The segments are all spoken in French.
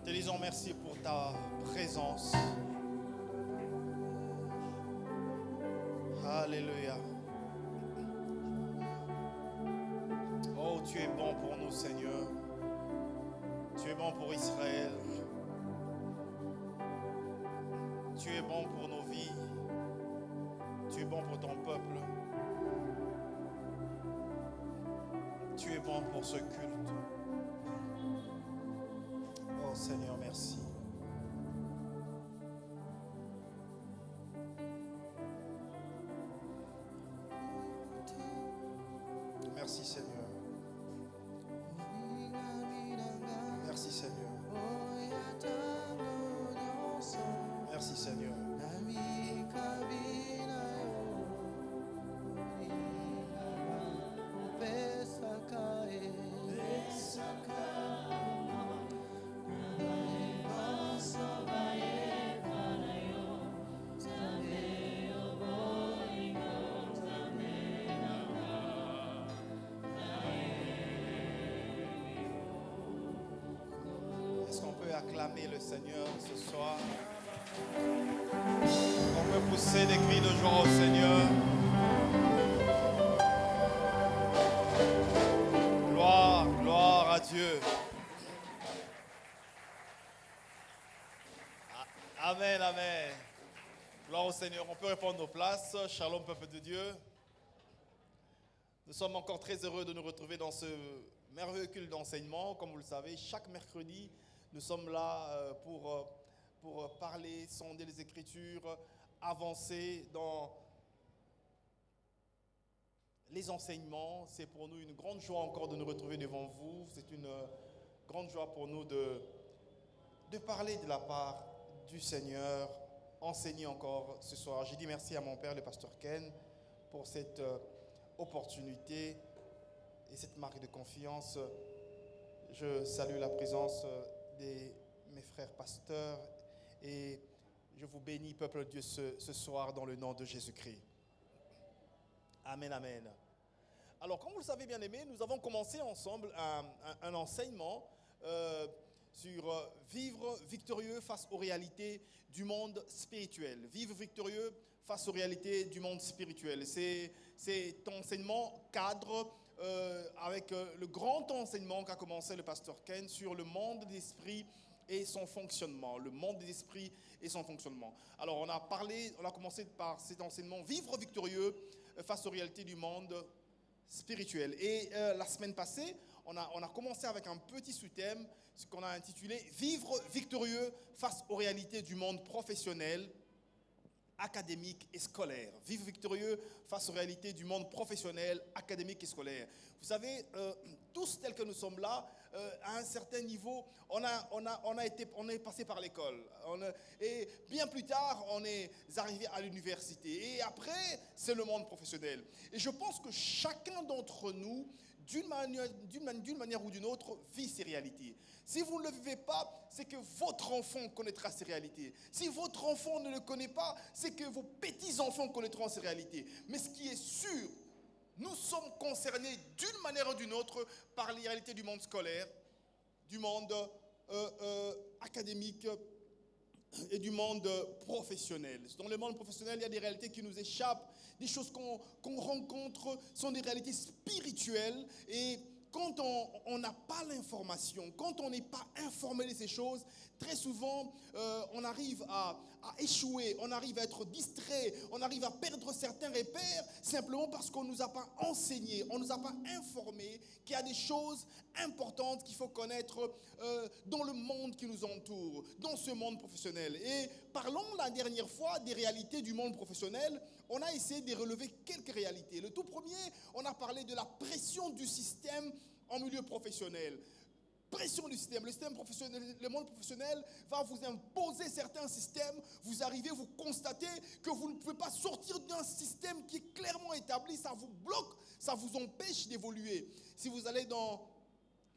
Te disons merci pour ta présence. Alléluia. Oh, tu es bon pour nous, Seigneur. Tu es bon pour Israël. Tu es bon pour nos vies. Tu es bon pour ton peuple. Tu es bon pour ce culte. Oh Seigneur, merci. Merci Seigneur. Merci Seigneur. Merci Seigneur. Est-ce qu'on peut acclamer le Seigneur ce soir? On peut pousser des cris de joie au Seigneur. Gloire, gloire à Dieu. Amen, amen. Gloire au Seigneur. On peut répondre nos places. Shalom, peuple de Dieu. Nous sommes encore très heureux de nous retrouver dans ce merveilleux culte d'enseignement. Comme vous le savez, chaque mercredi, nous sommes là pour parler, sonder les Écritures, avancer dans les enseignements. C'est pour nous une grande joie encore de nous retrouver devant vous. C'est une grande joie pour nous de parler de la part du Seigneur, enseigner encore ce soir. J'ai dit merci à mon père, le pasteur Ken, pour cette opportunité et cette marque de confiance. Je salue la présence de mes frères pasteurs et je vous bénis, peuple de Dieu, ce soir dans le nom de Jésus-Christ. Amen, amen. Alors, comme vous le savez, bien aimés, nous avons commencé ensemble un enseignement sur vivre victorieux face aux réalités du monde spirituel. Vivre victorieux face aux réalités du monde spirituel. C'est enseignement cadre avec le grand enseignement qu'a commencé le pasteur Ken sur le monde des esprits et son fonctionnement. Le monde des esprits et son fonctionnement. Alors, on a commencé par cet enseignement vivre victorieux face aux réalités du monde spirituel. Et la semaine passée, on a commencé avec un petit sous-thème, ce qu'on a intitulé « Vivre victorieux face aux réalités du monde professionnel, académique et scolaire ». Vivre victorieux face aux réalités du monde professionnel, académique et scolaire. Vous savez, tous tels que nous sommes là, à un certain niveau, on est passé par l'école. Et bien plus tard, on est arrivé à l'université. Et après, c'est le monde professionnel. Et je pense que chacun d'entre nous, d'une manière ou d'une autre, vit ces réalités. Si vous ne le vivez pas, c'est que votre enfant connaîtra ces réalités. Si votre enfant ne le connaît pas, c'est que vos petits-enfants connaîtront ces réalités. Mais ce qui est sûr, nous sommes concernés d'une manière ou d'une autre par les réalités du monde scolaire, du monde académique et du monde professionnel. Dans le monde professionnel, il y a des réalités qui nous échappent, des choses qu'on rencontre sont des réalités spirituelles. Et quand on n'a pas l'information, quand on n'est pas informé de ces choses, très souvent, on arrive à échouer, on arrive à être distrait, on arrive à perdre certains repères simplement parce qu'on ne nous a pas enseigné, on ne nous a pas informé qu'il y a des choses importantes qu'il faut connaître dans le monde qui nous entoure, dans ce monde professionnel. Et parlons la dernière fois des réalités du monde professionnel. On a essayé de relever quelques réalités. Le tout premier, on a parlé de la pression du système en milieu professionnel. Pression du système. Le système professionnel, le monde professionnel va vous imposer certains systèmes. Vous arrivez, vous constatez que vous ne pouvez pas sortir d'un système qui est clairement établi. Ça vous bloque, ça vous empêche d'évoluer. Si vous allez dans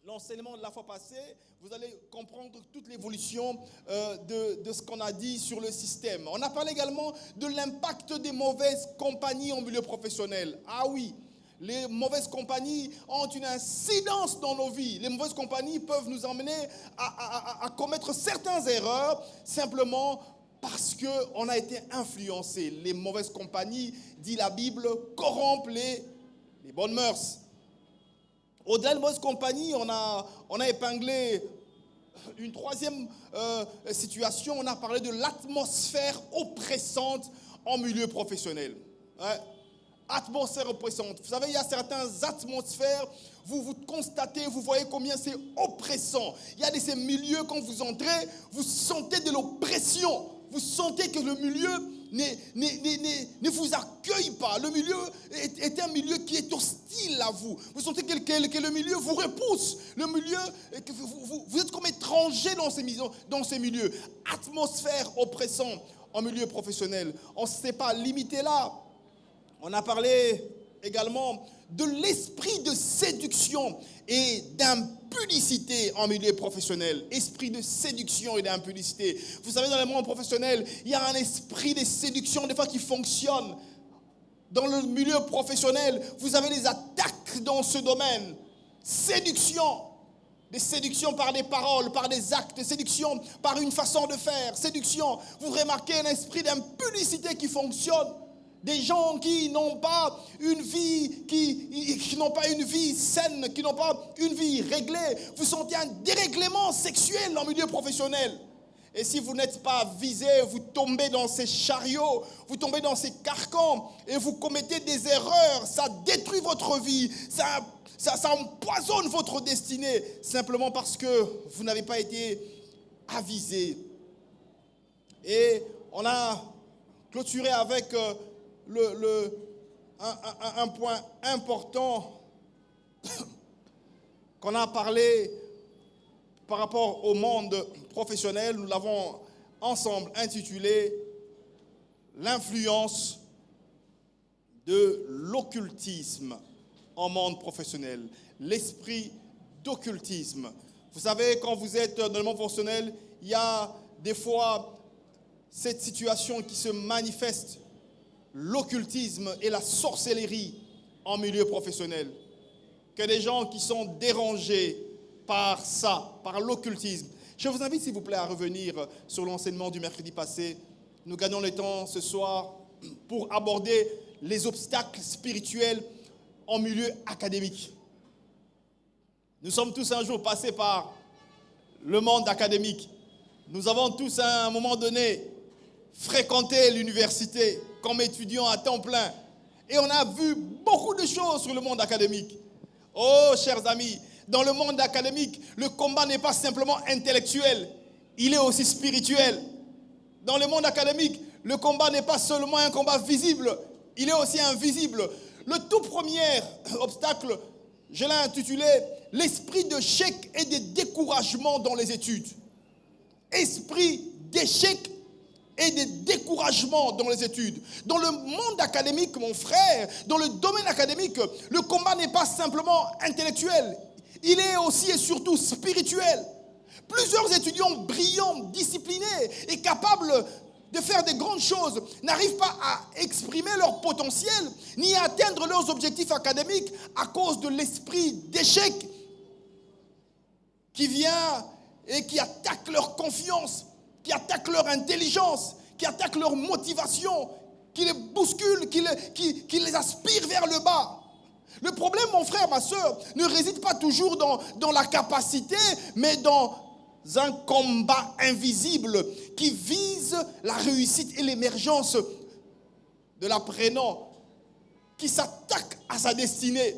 l'enseignement de la fois passée, vous allez comprendre toute l'évolution de ce qu'on a dit sur le système. On a parlé également de l'impact des mauvaises compagnies en milieu professionnel. Ah oui, Les mauvaises compagnies ont une incidence dans nos vies. Les mauvaises compagnies peuvent nous emmener à commettre certaines erreurs simplement parce qu'on a été influencé. Les mauvaises compagnies, dit la Bible, corrompent les bonnes mœurs. Au-delà de mauvaises compagnies, on a épinglé une troisième situation. On a parlé de l'atmosphère oppressante en milieu professionnel. Ouais. Atmosphère oppressante. Vous savez, il y a certaines atmosphères, vous constatez, vous voyez combien c'est oppressant. Il y a de ces milieux, quand vous entrez, vous sentez de l'oppression. Vous sentez que le milieu ne vous accueille pas. Le milieu est un milieu qui est hostile à vous. Vous sentez que le milieu vous repousse. Le milieu, que vous êtes comme étranger dans ces milieux. Atmosphère oppressante en milieu professionnel. On ne s'est pas limité là. On a parlé également de l'esprit de séduction et d'impudicité en milieu professionnel. Esprit de séduction et d'impudicité. Vous savez, dans le monde professionnel, il y a un esprit de séduction des fois qui fonctionne. Dans le milieu professionnel, vous avez des attaques dans ce domaine. Séduction. Des séductions par des paroles, par des actes, des séductions par une façon de faire. Séduction. Vous remarquez un esprit d'impudicité qui fonctionne. Des gens qui n'ont pas une vie, qui n'ont pas une vie saine, qui n'ont pas une vie réglée. Vous sentez un dérèglement sexuel dans le milieu professionnel. Et si vous n'êtes pas visé, vous tombez dans ces chariots, vous tombez dans ces carcans et vous commettez des erreurs. Ça détruit votre vie, ça empoisonne votre destinée, simplement parce que vous n'avez pas été avisé. Et on a clôturé avec un point important qu'on a parlé par rapport au monde professionnel. Nous l'avons ensemble intitulé « L'influence de l'occultisme en monde professionnel ». L'esprit d'occultisme. Vous savez, quand vous êtes dans le monde professionnel, il y a des fois cette situation qui se manifeste. L'occultisme et la sorcellerie en milieu professionnel. Que des gens qui sont dérangés par ça, par l'occultisme. Je vous invite s'il vous plaît à revenir sur l'enseignement du mercredi passé. Nous gagnons le temps ce soir pour aborder les obstacles spirituels en milieu académique. Nous sommes tous un jour passés par le monde académique. Nous avons tous à un moment donné fréquenté l'université comme étudiants à temps plein. Et on a vu beaucoup de choses sur le monde académique. Oh, chers amis, dans le monde académique, le combat n'est pas simplement intellectuel, il est aussi spirituel. Dans le monde académique, le combat n'est pas seulement un combat visible, il est aussi invisible. Le tout premier obstacle, je l'ai intitulé « L'esprit d'échec et de découragement dans les études ». Esprit d'échec et de découragement dans les études. Dans le monde académique, mon frère, dans le domaine académique, le combat n'est pas simplement intellectuel, il est aussi et surtout spirituel. Plusieurs étudiants brillants, disciplinés et capables de faire de grandes choses n'arrivent pas à exprimer leur potentiel ni à atteindre leurs objectifs académiques à cause de l'esprit d'échec qui vient et qui attaque leur confiance, qui attaquent leur intelligence, qui attaquent leur motivation, qui les bousculent, qui les aspirent vers le bas. Le problème, mon frère, ma soeur, ne réside pas toujours dans la capacité, mais dans un combat invisible qui vise la réussite et l'émergence de l'apprenant, qui s'attaque à sa destinée.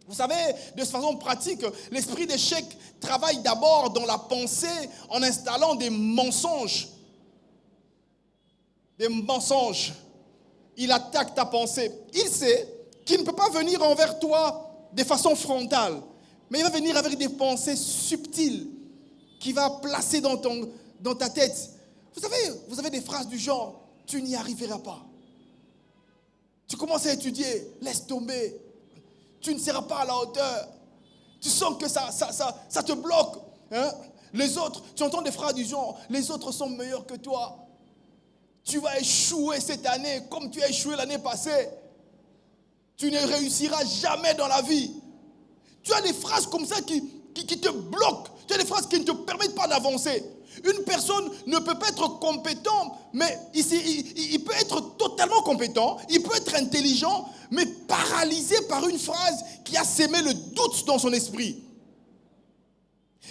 Vous savez, de façon pratique, l'esprit d'échec travaille d'abord dans la pensée en installant des mensonges. Des mensonges. Il attaque ta pensée. Il sait qu'il ne peut pas venir envers toi de façon frontale, mais il va venir avec des pensées subtiles qu'il va placer dans ta tête. Vous avez des phrases du genre « tu n'y arriveras pas ». Tu commences à étudier, laisse tomber. Tu ne seras pas à la hauteur. Tu sens que ça te bloque. Hein? Les autres, tu entends des phrases du genre, les autres sont meilleurs que toi. Tu vas échouer cette année comme tu as échoué l'année passée. Tu ne réussiras jamais dans la vie. Tu as des phrases comme ça qui te bloquent. Tu as des phrases qui ne te permettent pas d'avancer. Une personne ne peut pas être compétent, mais il peut être totalement compétent, il peut être intelligent, mais paralysé par une phrase qui a sémé le doute dans son esprit.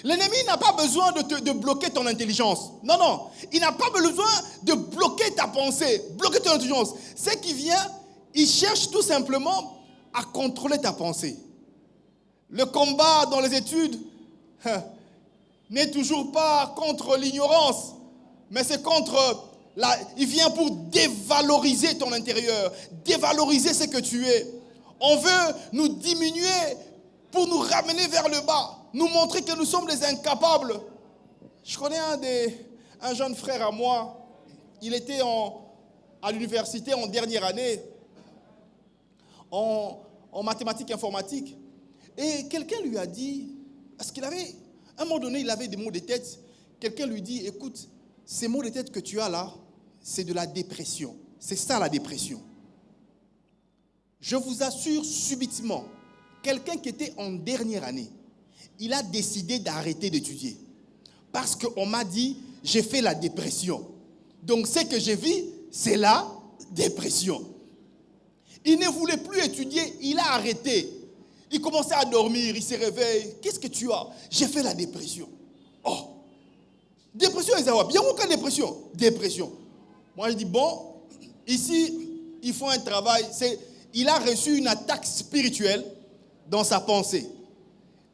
L'ennemi n'a pas besoin de bloquer ton intelligence. Non, non. Il n'a pas besoin de bloquer ta pensée, bloquer ton intelligence. Ce qui vient, il cherche tout simplement à contrôler ta pensée. Le combat dans les études n'est toujours pas contre l'ignorance, mais c'est contre il vient pour dévaloriser ton intérieur, dévaloriser ce que tu es. On veut nous diminuer pour nous ramener vers le bas, nous montrer que nous sommes des incapables. Je connais un jeune frère à moi, il était à l'université en dernière année, en mathématiques informatiques, et quelqu'un lui a dit, parce qu'il avait, à un moment donné, il avait des maux de tête, quelqu'un lui dit, écoute, ces maux de tête que tu as là, c'est de la dépression. C'est ça la dépression. Je vous assure, subitement, quelqu'un qui était en dernière année, il a décidé d'arrêter d'étudier. Parce qu'on m'a dit, j'ai fait la dépression. Donc ce que j'ai vu, c'est la dépression. Il ne voulait plus étudier, il a arrêté. Il commençait à dormir, il se réveille. Qu'est-ce que tu as? J'ai fait la dépression. Oh, dépression, Esawa. Bien ou qu'à dépression? Dépression. Moi, je dis, bon, ici, il faut un travail. Il a reçu une attaque spirituelle dans sa pensée.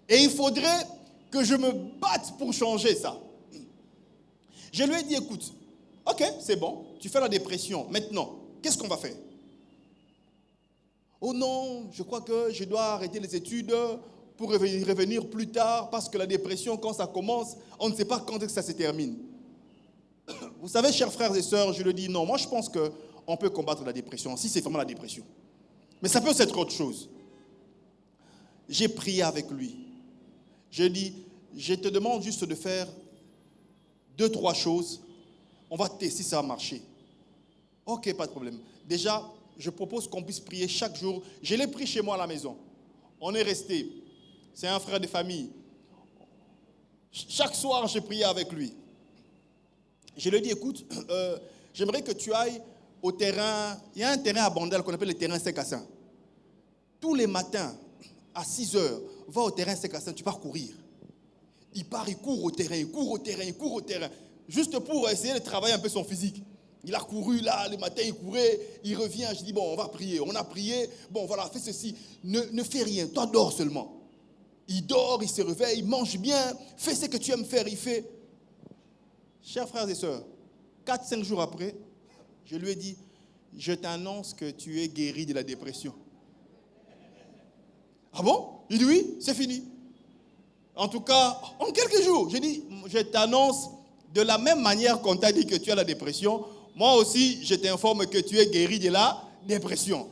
Et il faudrait que je me batte pour changer ça. Je lui ai dit, écoute, ok, c'est bon, tu fais la dépression. Maintenant, qu'est-ce qu'on va faire? Oh non, je crois que je dois arrêter les études pour revenir plus tard parce que la dépression, quand ça commence, on ne sait pas quand est-ce que ça se termine. Vous savez, chers frères et sœurs, je le dis, non, moi je pense qu'on peut combattre la dépression, si c'est vraiment la dépression. Mais ça peut être autre chose. J'ai prié avec lui. J'ai dit, je te demande juste de faire 2-3 choses. On va tester si ça va marcher. Ok, pas de problème. Déjà, je propose qu'on puisse prier chaque jour. Je l'ai pris chez moi à la maison. On est resté. C'est un frère de famille. Chaque soir, j'ai prié avec lui. Je lui ai dit, écoute, j'aimerais que tu ailles au terrain. Il y a un terrain à Bandel qu'on appelle le terrain Sekassin. Tous les matins, à 6 heures, va au terrain Sekassin, tu pars courir. Il part, il court au terrain, il court au terrain, il court au terrain. Juste pour essayer de travailler un peu son physique. Il a couru là, le matin, il courait, il revient. Je dis, bon, on va prier. On a prié. Bon, voilà, fais ceci. Ne fais rien, toi dors seulement. Il dort, il se réveille, il mange bien. Fais ce que tu aimes faire, il fait. Chers frères et sœurs, 4-5 jours après, je lui ai dit, je t'annonce que tu es guéri de la dépression. Ah bon? Il dit oui, c'est fini. En tout cas, en quelques jours, j'ai dit, je t'annonce de la même manière qu'on t'a dit que tu as la dépression, moi aussi, je t'informe que tu es guéri de la dépression.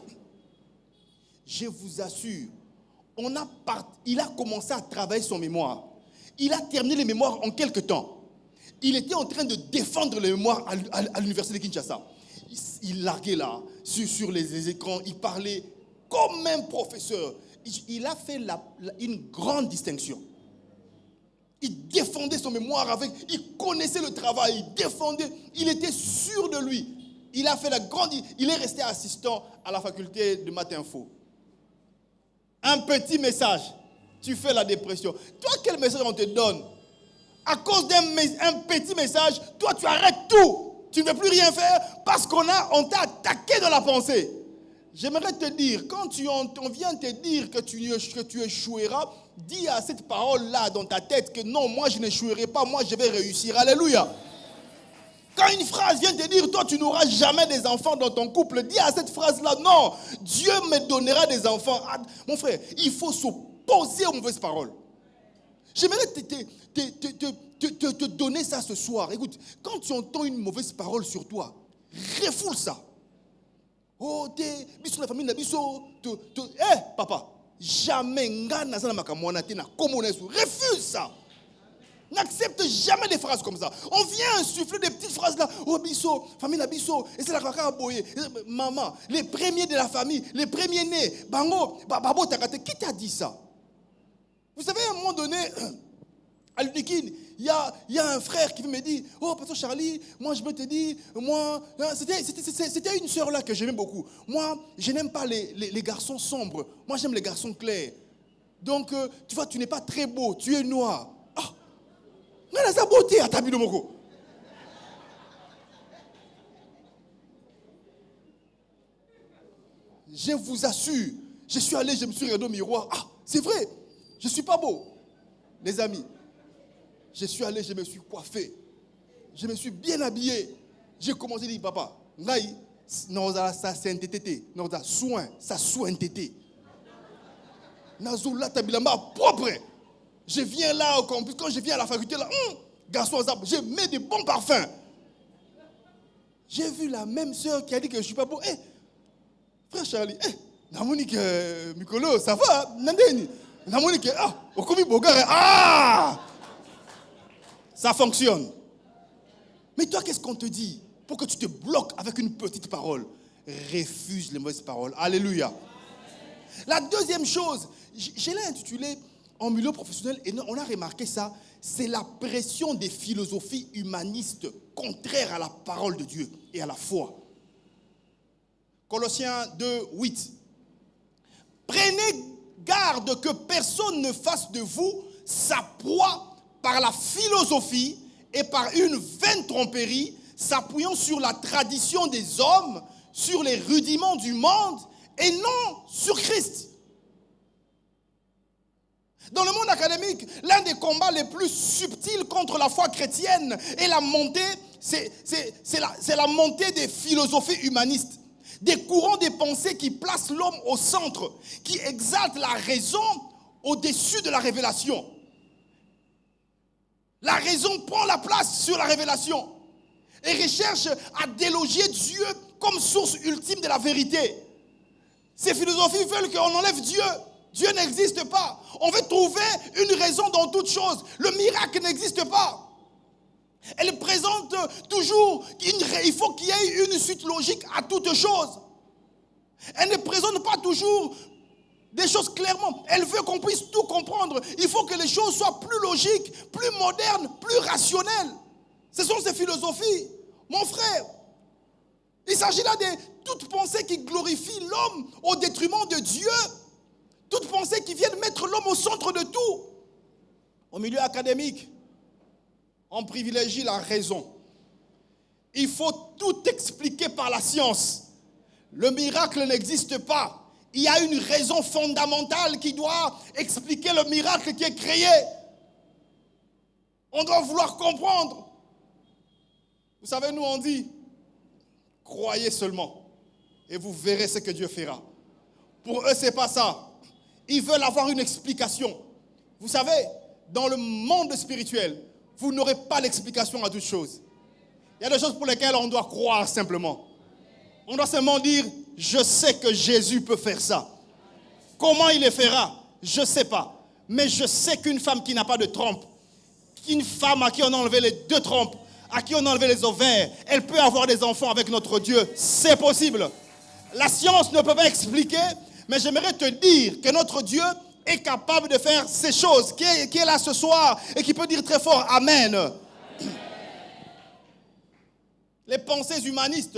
Je vous assure, il a commencé à travailler son mémoire. Il a terminé les mémoires en quelques temps. Il était en train de défendre les mémoires à l'université de Kinshasa. Il larguait là, sur les écrans, il parlait comme un professeur. Il a fait une grande distinction. Il défendait son mémoire il connaissait le travail, il défendait, il était sûr de lui. Il est resté assistant à la faculté de Maths Info. Un petit message, tu fais la dépression. Toi, quel message on te donne? À cause d'un petit message, toi tu arrêtes tout. Tu ne veux plus rien faire parce qu'on t'a attaqué dans la pensée. J'aimerais te dire, quand on vient te dire que tu échoueras, dis à cette parole-là dans ta tête que non, moi je n'échouerai pas, moi je vais réussir. Alléluia. Quand une phrase vient te dire, toi tu n'auras jamais des enfants dans ton couple, dis à cette phrase-là, non, Dieu me donnera des enfants. Mon frère, il faut s'opposer aux mauvaises paroles. J'aimerais te donner ça ce soir. Écoute, quand tu entends une mauvaise parole sur toi, refoule ça. Oh, biso la famille na biso, papa, jamais refuse ça. N'accepte jamais des phrases comme ça. On vient insuffler des petites phrases là. Oh, bisso, famille la bisso, et c'est la kaka aboye. Maman, les premiers de la famille, les premiers nés, bango, babo takate. Qui t'a dit ça? Vous savez, à un moment donné, à l'Unikin, il y a un frère qui me dit, oh, pasteur Charlie, moi je me te dis, moi, c'était une sœur là que j'aimais beaucoup. Moi, je n'aime pas les garçons sombres. Moi, j'aime les garçons clairs. Donc, tu vois, tu n'es pas très beau, tu es noir. Mais la beauté à Tabi Moko. Je vous assure, je suis allé, je me suis regardé au miroir. C'est vrai, je ne suis pas beau. Les amis, je suis allé, je me suis coiffé. Je me suis bien habillé. J'ai commencé à dire, papa, naï, ça c'est un tété. Ça soin, ça soin tété. Nazoula Tabilamba propre. Je viens là au campus, quand je viens à la faculté, là, garçon, je mets des bons parfums. J'ai vu la même sœur qui a dit que je ne suis pas beau. Frère Charlie, Namonique Mikolo, ça va? Namonique, Okomi Bogare, ça fonctionne. Mais toi, qu'est-ce qu'on te dit pour que tu te bloques avec une petite parole? Refuse les mauvaises paroles. Alléluia. La deuxième chose, je l'ai intitulé en milieu professionnel, et on a remarqué ça, c'est la pression des philosophies humanistes contraires à la parole de Dieu et à la foi. Colossiens 2, 8. Prenez garde que personne ne fasse de vous sa proie par la philosophie et par une vaine tromperie, s'appuyant sur la tradition des hommes, sur les rudiments du monde et non sur Christ. Dans le monde académique, l'un des combats les plus subtils contre la foi chrétienne est la montée, c'est la montée des philosophies humanistes, des courants de pensée qui placent l'homme au centre, qui exaltent la raison au-dessus de la révélation. La raison prend la place sur la révélation et recherche à déloger Dieu comme source ultime de la vérité. Ces philosophies veulent qu'on enlève Dieu. Dieu n'existe pas. On veut trouver une raison dans toute chose. Le miracle n'existe pas. Elle présente toujours, il faut qu'il y ait une suite logique à toute chose. Elle ne présente pas toujours des choses clairement. Elle veut qu'on puisse tout comprendre. Il faut que les choses soient plus logiques, plus modernes, plus rationnelles. Ce sont ces philosophies. Mon frère, il s'agit là de toute pensée qui glorifie l'homme au détriment de Dieu. Toute pensée qui vient mettre l'homme au centre de tout. Au milieu académique, on privilégie la raison. Il faut tout expliquer par la science. Le miracle n'existe pas. Il y a une raison fondamentale qui doit expliquer le miracle qui est créé. On doit vouloir comprendre. Vous savez, nous on dit, croyez seulement et vous verrez ce que Dieu fera. Pour eux, ce n'est pas ça. Ils veulent avoir une explication. Vous savez, dans le monde spirituel, vous n'aurez pas l'explication à toutes choses. Il y a des choses pour lesquelles on doit croire simplement. On doit seulement dire, je sais que Jésus peut faire ça. Comment il le fera? Je ne sais pas. Mais je sais qu'une femme qui n'a pas de trompe, qu'une femme à qui on a enlevé les 2 trompes, à qui on a enlevé les ovaires, elle peut avoir des enfants avec notre Dieu. C'est possible. La science ne peut pas expliquer. Mais j'aimerais te dire que notre Dieu est capable de faire ces choses, qui est là ce soir et qui peut dire très fort Amen. Amen. Les pensées humanistes.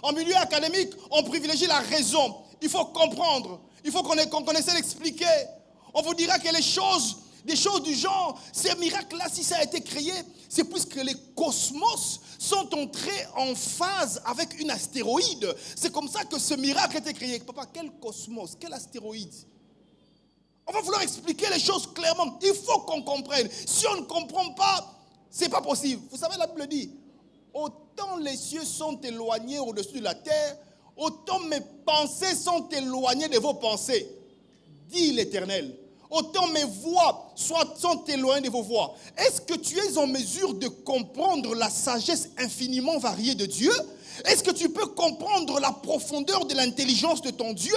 En milieu académique, on privilégie la raison. Il faut comprendre. Il faut qu'on essaie d'expliquer. On vous dira que des choses du genre, ces miracles-là, si ça a été créé, c'est puisque les cosmos sont entrés en phase avec une astéroïde. C'est comme ça que ce miracle a été créé. Papa, quel cosmos? Quel astéroïde? On va vouloir expliquer les choses clairement. Il faut qu'on comprenne. Si on ne comprend pas, ce n'est pas possible. Vous savez, la Bible dit, autant les cieux sont éloignés au-dessus de la terre, autant mes pensées sont éloignées de vos pensées, dit l'Éternel. Autant mes voix sont éloignées de vos voix. Est-ce que tu es en mesure de comprendre la sagesse infiniment variée de Dieu? Est-ce que tu peux comprendre la profondeur de l'intelligence de ton Dieu?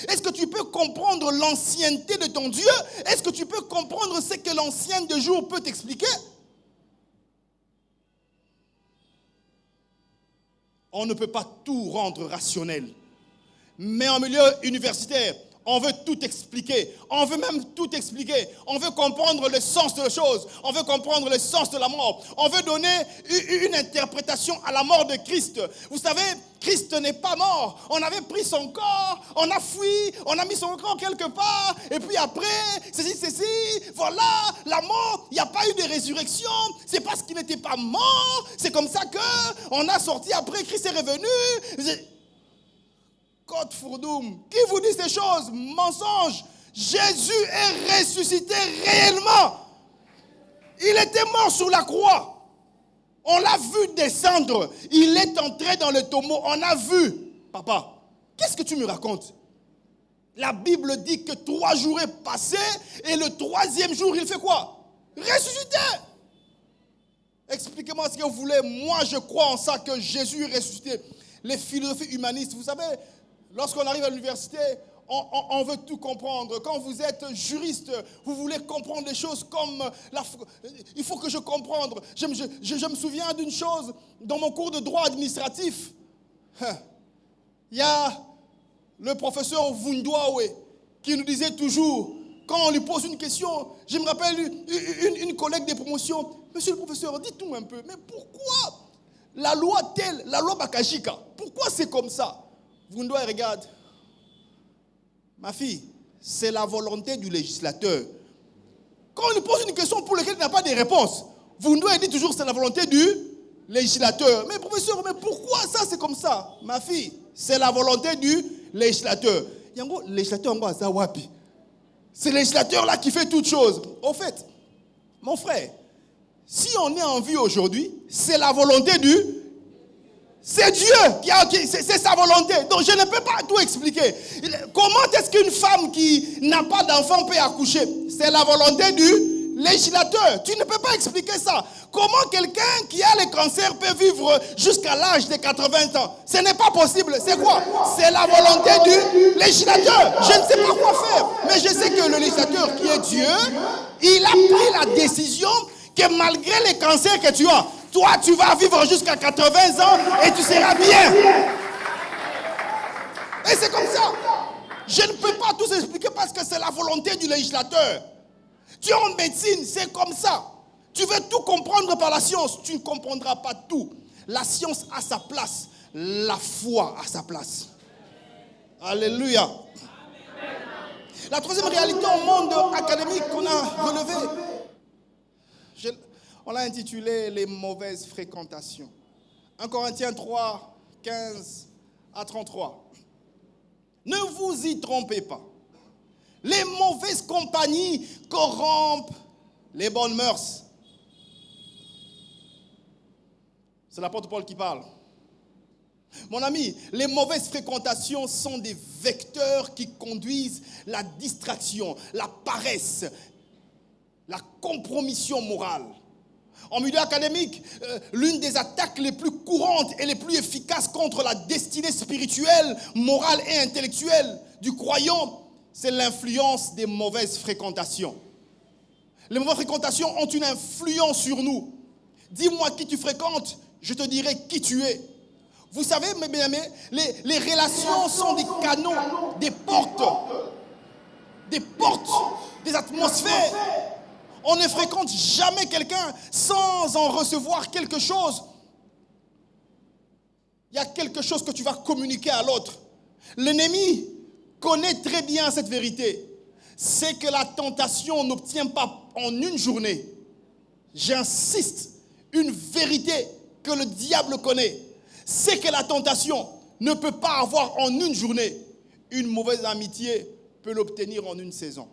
Est-ce que tu peux comprendre l'ancienneté de ton Dieu? Est-ce que tu peux comprendre ce que l'ancien de jour peut t'expliquer? on ne peut pas tout rendre rationnel. Mais en milieu universitaire, on veut tout expliquer. On veut même tout expliquer. On veut comprendre le sens de la chose. On veut comprendre le sens de la mort. On veut donner une interprétation à la mort de Christ. Vous savez, Christ n'est pas mort. On avait pris son corps, on a fui, on a mis son corps quelque part. Et puis après, ceci, voilà, la mort. Il n'y a pas eu de résurrection. C'est parce qu'il n'était pas mort. C'est comme ça qu'on a sorti après, Christ est revenu. Côte Fourdoum, qui vous dit ces choses? Mensonge. Jésus est ressuscité réellement. Il était mort sur la croix. On l'a vu descendre. Il est entré dans le tombeau. On a vu. Papa, qu'est-ce que tu me racontes? La Bible dit que 3 jours est passé et le 3e jour, il fait quoi? Ressuscité. Expliquez-moi ce que vous voulez. Moi, je crois en ça, que Jésus est ressuscité. Les philosophies humanistes, vous savez, lorsqu'on arrive à l'université, on veut tout comprendre. Quand vous êtes juriste, vous voulez comprendre les choses comme... il faut que je comprenne. Je me souviens d'une chose, dans mon cours de droit administratif, il y a le professeur Vundwawe qui nous disait toujours, quand on lui pose une question, je me rappelle une collègue de promotion, monsieur le professeur, dites-nous un peu, mais pourquoi la loi telle, la loi Bakajika, pourquoi c'est comme ça? Vundwawe regarde. Ma fille, c'est la volonté du législateur. Quand on lui pose une question pour laquelle il n'a pas de réponse, Vundwawe dit toujours c'est la volonté du législateur. Mais professeur, mais pourquoi ça c'est comme ça? Ma fille, c'est la volonté du législateur. Yango, législateur, c'est le législateur là qui fait toutes choses. Au fait, mon frère, si on est en vie aujourd'hui, c'est la volonté du... C'est Dieu c'est sa volonté. Donc je ne peux pas tout expliquer. Comment est-ce qu'une femme qui n'a pas d'enfant peut accoucher? C'est la volonté du législateur. Tu ne peux pas expliquer ça. Comment quelqu'un qui a le cancer peut vivre jusqu'à l'âge de 80 ans? Ce n'est pas possible. C'est quoi? C'est la volonté du législateur. Je ne sais pas quoi faire. Mais je sais que le législateur qui est Dieu, il a pris la décision que malgré les cancers que tu as, toi, tu vas vivre jusqu'à 80 ans et tu seras bien. Et c'est comme ça. Je ne peux pas tout expliquer parce que c'est la volonté du législateur. Tu es en médecine, c'est comme ça. Tu veux tout comprendre par la science, tu ne comprendras pas tout. La science a sa place, la foi a sa place. Alléluia. La troisième réalité au monde académique qu'on a relevée, on l'a intitulé « Les mauvaises fréquentations ». 1 Corinthiens 3, 15 à 33. Ne vous y trompez pas. Les mauvaises compagnies corrompent les bonnes mœurs. C'est l'apôtre Paul qui parle. Mon ami, les mauvaises fréquentations sont des vecteurs qui conduisent la distraction, la paresse, la compromission morale. En milieu académique, l'une des attaques les plus courantes et les plus efficaces contre la destinée spirituelle, morale et intellectuelle du croyant, c'est l'influence des mauvaises fréquentations. Les mauvaises fréquentations ont une influence sur nous. Dis-moi qui tu fréquentes, je te dirai qui tu es. Vous savez, mes bien-aimés, les relations sont des canaux, des portes, des atmosphères. On ne fréquente jamais quelqu'un sans en recevoir quelque chose. Il y a quelque chose que tu vas communiquer à l'autre. L'ennemi connaît très bien cette vérité. C'est que la tentation n'obtient pas en une journée. J'insiste, une vérité que le diable connaît. C'est que la tentation ne peut pas avoir en une journée. Une mauvaise amitié peut l'obtenir en une saison.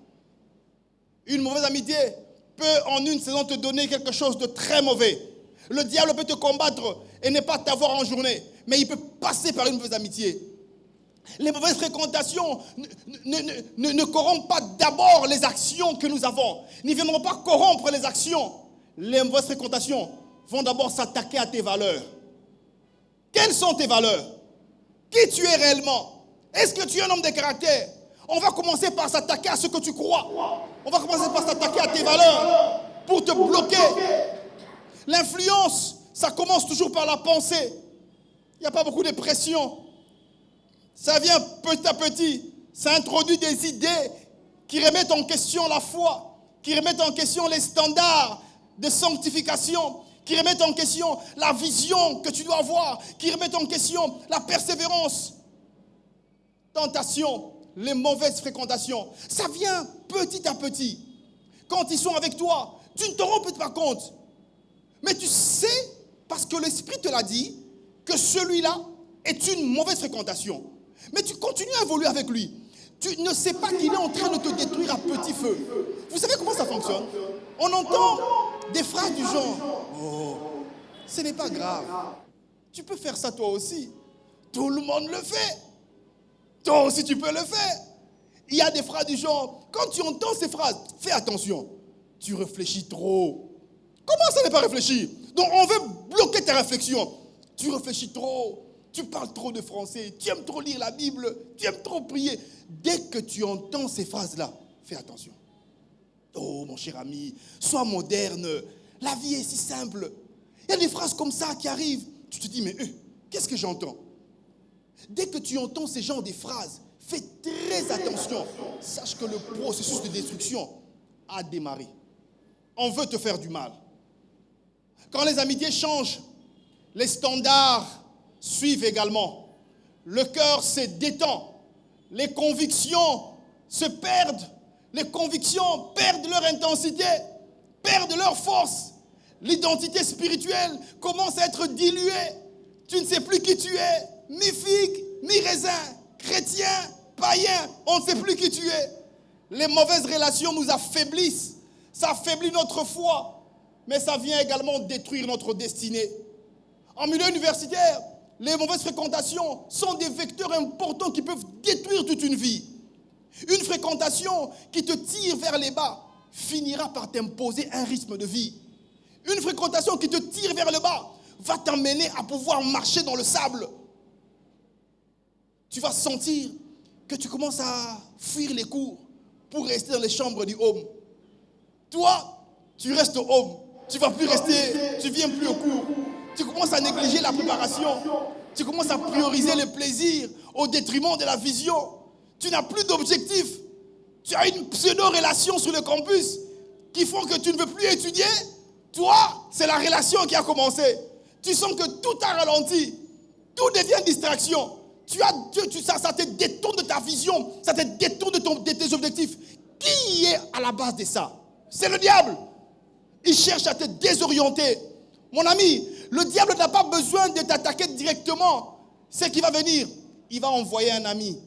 Une mauvaise amitié peut en une saison te donner quelque chose de très mauvais. Le diable peut te combattre et ne pas t'avoir en journée, mais il peut passer par une mauvaise amitié. Les mauvaises fréquentations ne corrompent pas d'abord les actions que nous avons, ne viendront pas corrompre les actions. Les mauvaises fréquentations vont d'abord s'attaquer à tes valeurs. Quelles sont tes valeurs? Qui tu es réellement? Est-ce que tu es un homme de caractère? On va commencer par s'attaquer à ce que tu crois. On va commencer par s'attaquer à tes valeurs pour te bloquer. L'influence, ça commence toujours par la pensée. Il n'y a pas beaucoup de pression. Ça vient petit à petit. Ça introduit des idées qui remettent en question la foi, qui remettent en question les standards de sanctification, qui remettent en question la vision que tu dois avoir, qui remettent en question la persévérance. Tentation, les mauvaises fréquentations, ça vient petit à petit. Quand ils sont avec toi, tu ne te rends peut-être pas compte. Mais tu sais, parce que l'Esprit te l'a dit, que celui-là est une mauvaise fréquentation. Mais tu continues à évoluer avec lui. Tu ne sais pas qu'il est en train de te détruire à petit feu. Vous savez comment ça fonctionne? On entend des phrases du genre « Oh, ce n'est pas grave. Tu peux faire ça toi aussi. Tout le monde le fait. Toi aussi tu peux le faire. » Il y a des phrases du genre, quand tu entends ces phrases, fais attention. Tu réfléchis trop. Comment ça n'est pas réfléchir? Donc on veut bloquer tes réflexions. Tu réfléchis trop. Tu parles trop de français. Tu aimes trop lire la Bible. Tu aimes trop prier. Dès que tu entends ces phrases-là, fais attention. Oh mon cher ami, sois moderne. La vie est si simple. Il y a des phrases comme ça qui arrivent. Tu te dis, mais qu'est-ce que j'entends? Dès que tu entends ces genres de phrases, fais très attention. Sache que le processus de destruction a démarré. On veut te faire du mal. Quand les amitiés changent, les standards suivent également. Le cœur se détend. Les convictions se perdent. Les convictions perdent leur intensité, perdent leur force. L'identité spirituelle commence à être diluée. Tu ne sais plus qui tu es, ni figue, ni raisin, chrétien, païen, on ne sait plus qui tu es. Les mauvaises relations nous affaiblissent, ça affaiblit notre foi, mais ça vient également détruire notre destinée. En milieu universitaire, les mauvaises fréquentations sont des vecteurs importants qui peuvent détruire toute une vie. Une fréquentation qui te tire vers les bas finira par t'imposer un rythme de vie. Une fréquentation qui te tire vers le bas va t'amener à pouvoir marcher dans le sable. Tu vas sentir que tu commences à fuir les cours pour rester dans les chambres du home. Toi, tu restes au home. Tu ne vas plus rester, tu ne viens plus au cours. Tu commences à négliger la préparation. Tu commences à prioriser le plaisir au détriment de la vision. Tu n'as plus d'objectif. Tu as une pseudo-relation sur le campus qui font que tu ne veux plus étudier. Toi, c'est la relation qui a commencé. Tu sens que tout a ralenti. Tout devient distraction. Ça te détourne de ta vision. Ça te détourne de tes objectifs. Qui est à la base de ça? C'est le diable. Il cherche à te désorienter. Mon ami, le diable n'a pas besoin de t'attaquer directement. C'est qu'il va venir. Il va envoyer un ami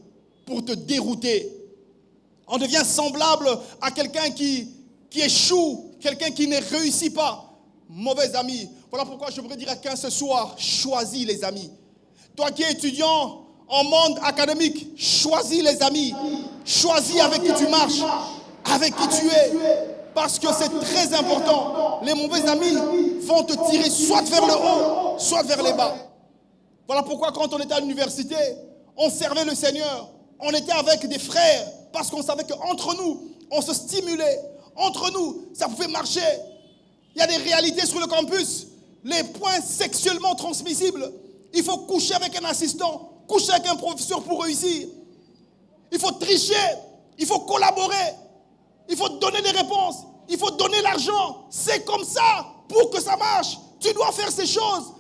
pour te dérouter. On devient semblable à quelqu'un qui échoue, quelqu'un qui ne réussit pas. Mauvais ami. Voilà pourquoi je voudrais dire à quelqu'un ce soir, choisis les amis. Toi qui es étudiant en monde académique, choisis les amis. Choisis avec qui tu marches, avec qui tu es. Parce que c'est très important. Les mauvais amis vont te tirer soit vers le haut, soit vers les bas. Voilà pourquoi quand on était à l'université, on servait le Seigneur. On était avec des frères parce qu'on savait qu'entre nous, on se stimulait. Entre nous, ça pouvait marcher. Il y a des réalités sur le campus. Les points sexuellement transmissibles. Il faut coucher avec un assistant, coucher avec un professeur pour réussir. Il faut tricher. Il faut collaborer. Il faut donner des réponses. Il faut donner l'argent. C'est comme ça pour que ça marche. Tu dois faire ces choses.